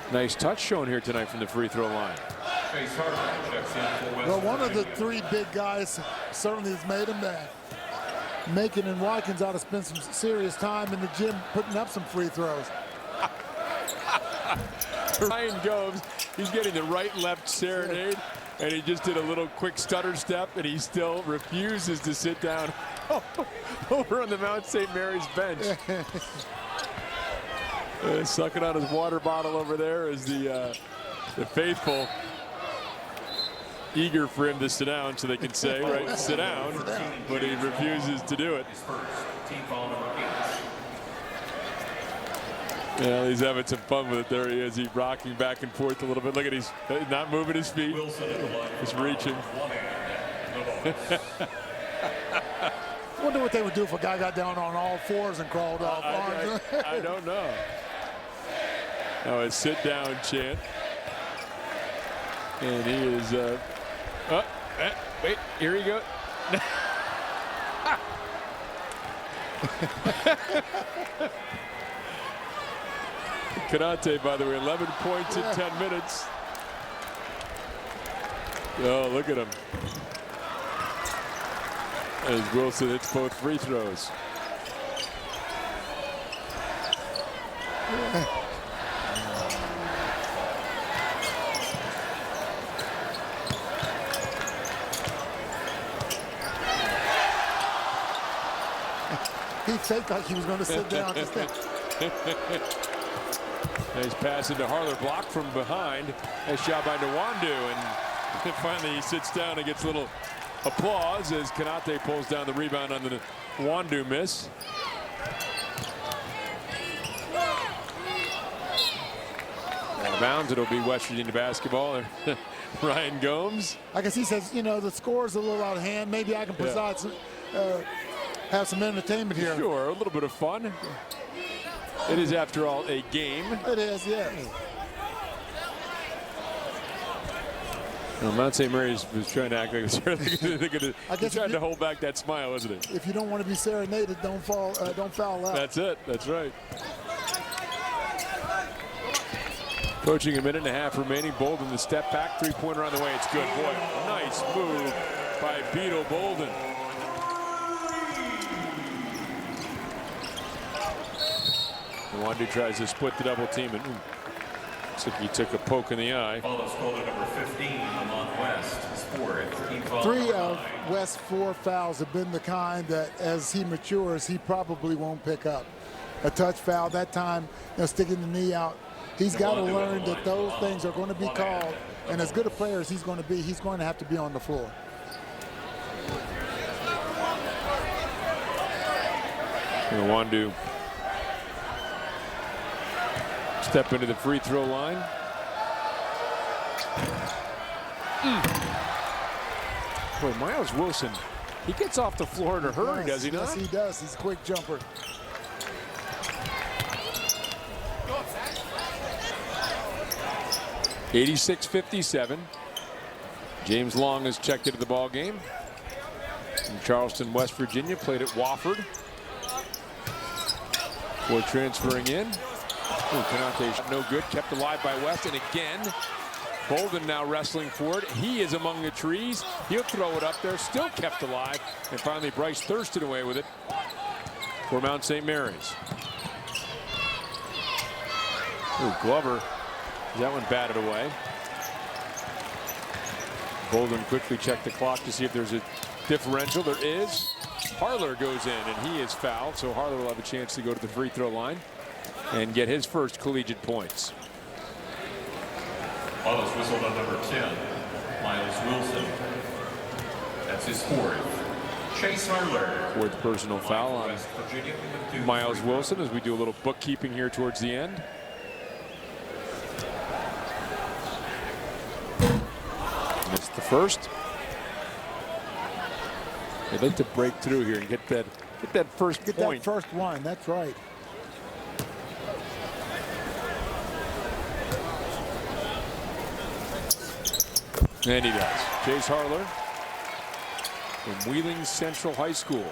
a nice touch shown here tonight from the free throw line. Well, one of the three big guys certainly has made him that. Macon and Watkins ought to spend some serious time in the gym putting up some free throws. Ryan Gomes, he's getting the right-left serenade, and he just did a little quick stutter step, and he still refuses to sit down over on the Mount St. Mary's bench. Sucking on his water bottle over there as the faithful eager for him to sit down so they can say, right, sit down, but he refuses to do it. Yeah, he's having some fun with it. There he is. He's rocking back and forth a little bit. Look at he's not moving his feet. He's reaching. Wonder what they would do if a guy got down on all fours and crawled off. I don't know. Oh, a sit down chant. And he is wait, here he goes. Canate, by the way, 11 points in 10 minutes. Oh, look at him. As Wilson hits both free throws. He faked like he was going to sit down. Just Nice pass into Harler, blocked from behind. Nice job by Nwandu, and finally he sits down and gets a little applause as Canate pulls down the rebound on the Nwandu miss. Out of bounds, it'll be West Virginia basketball. Ryan Gomes. I guess he says, you know, the score's a little out of hand. Maybe I can preside some, have some entertainment here. Sure, a little bit of fun. It is, after all, a game. It is, yes. Well, Mount St. Mary's was trying to act like he tried to hold back that smile, isn't it? If you don't want to be serenaded, don't foul out. That's it. That's right. Approaching a minute and a half remaining. Bolden, the step back, three-pointer on the way. It's good. Boy, nice move by Beetle Bolden. Wandu tries to split the double team, and looks like he took a poke in the eye. Follows folder number 15, Lamont West, his fourth. Team foul. 3 of West's 4 fouls have been the kind that, as he matures, he probably won't pick up. A touch foul that time, sticking the knee out. He's got to learn that those things are going to be called, and as good a player as he's going to be, he's going to have to be on the floor. Wandu step into the free throw line. Boy, Miles Wilson, he gets off the floor in a hurry, does he not? Yes, he does. He's a quick jumper. (86-57). James Long has checked into the ball game. From Charleston, West Virginia, played at Wofford before transferring in. Canate no good, kept alive by West, and again, Bolden now wrestling for it. He is among the trees. He'll throw it up there, still kept alive, and finally Bryce Thurston away with it for Mount St. Mary's. Ooh, Glover, that one batted away. Bolden quickly checked the clock to see if there's a differential. There is. Harler goes in, and he is fouled, so Harler will have a chance to go to the free throw line and get his first collegiate points. Follows whistled on number 10, Miles Wilson. That's his fourth. Chase Harler. Fourth personal foul on Miles Wilson as we do a little bookkeeping here towards the end. Missed the first. They'd like to break through here and get that first point. Get that first one. That's right. And he does. Chase Harler from Wheeling Central High School.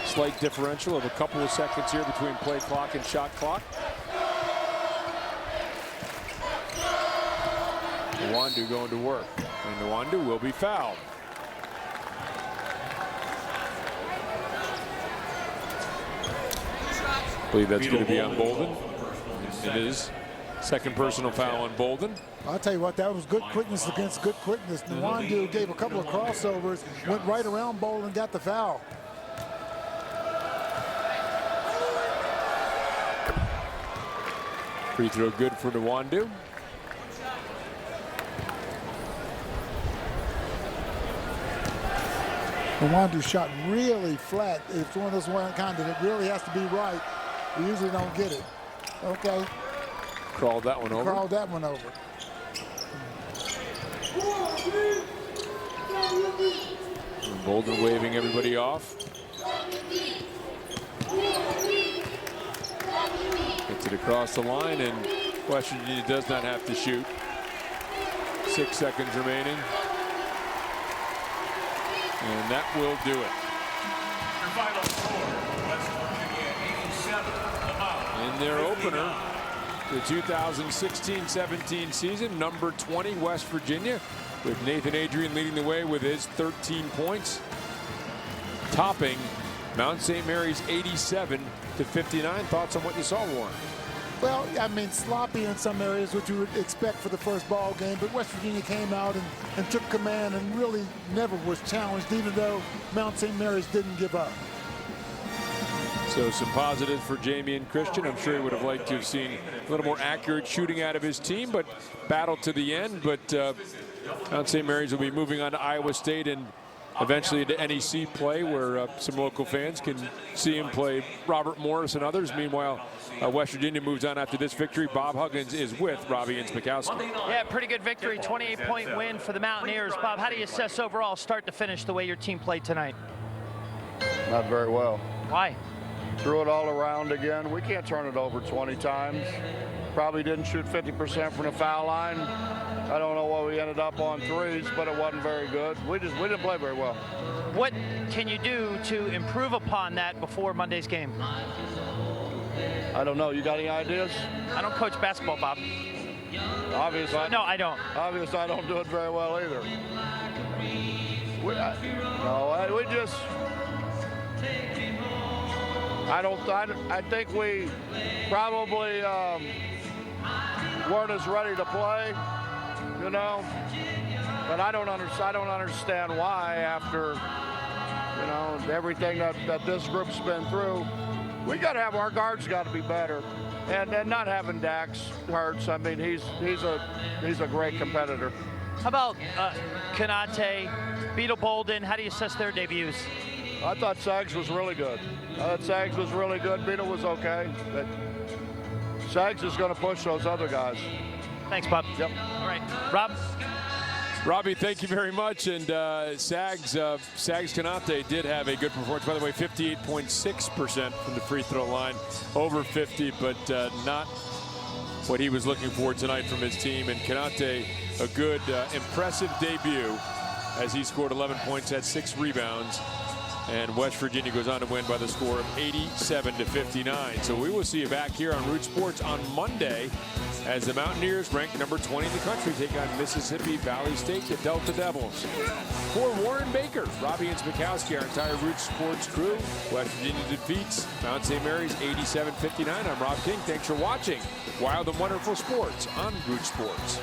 Slight differential of a couple of seconds here between play clock and shot clock. Wandu going to work, and Wandu will be fouled. I believe that's going to be on Bolden. It is. Second personal foul on Bolden. I'll tell you what, that was good quickness against good quickness. Wandu gave a couple of crossovers, went right around Bolden, got the foul. Free throw good for Wandu. Wandu shot really flat. It's one of those kind that it really has to be right. We usually don't get it. Okay. Crawled that one over. Crawled that one over. And Bolden waving everybody off. Gets it across the line, and West Virginia does not have to shoot. 6 seconds remaining. And that will do it. Your final score, West Virginia 87, in their opener, the 2016-17 season, number 20 West Virginia, with Nathan Adrian leading the way with his 13 points, topping Mount St. Mary's 87-59. Thoughts on what you saw, Warren? Well, I mean, sloppy in some areas, which you would expect for the first ball game, but West Virginia came out and took command and really never was challenged, even though Mount St. Mary's didn't give up. So some positives for Jamie and Christian. I'm sure he would have liked to have seen a little more accurate shooting out of his team, but battled to the end. But Mount St. Mary's will be moving on to Iowa State and eventually to NEC play, where some local fans can see him play Robert Morris and others. Meanwhile, West Virginia moves on after this victory. Bob Huggins is with Robbie Inns-Mikowski. Yeah, pretty good victory, 28-point win for the Mountaineers. Bob, how do you assess overall start to finish the way your team played tonight? Not very well. Why? Threw it all around again. We can't turn it over 20 times. Probably didn't shoot 50% from the foul line. I don't know what we ended up on threes, but it wasn't very good. We didn't play very well. What can you do to improve upon that before Monday's game? I don't know. You got any ideas? I don't coach basketball, Bob. Obviously. No, I don't. Obviously, I don't do it very well either. I think we probably weren't as ready to play, you know. But I don't understand why after, you know, everything that this group's been through. We got to have our guards got to be better, and not having Dax hurts. I mean, he's a great competitor. How about Konate, Beetle Bolden? How do you assess their debuts? I thought Sags was really good. Beetle was okay. But Sags is going to push those other guys. Thanks, Bob. Yep. All right, Rob. Robbie, thank you very much. And Sags Konate did have a good performance. By the way, 58.6% from the free throw line, over 50, but not what he was looking for tonight from his team. And Konate, a good, impressive debut as he scored 11 points, had 6 rebounds. And West Virginia goes on to win by the score of 87-59. So we will see you back here on Root Sports on Monday as the Mountaineers, ranked number 20 in the country, take on Mississippi Valley State, the Delta Devils. For Warren Baker, Robbie and Smikowski, our entire Root Sports crew, West Virginia defeats Mount St. Mary's 87-59. I'm Rob King. Thanks for watching Wild and Wonderful Sports on Root Sports.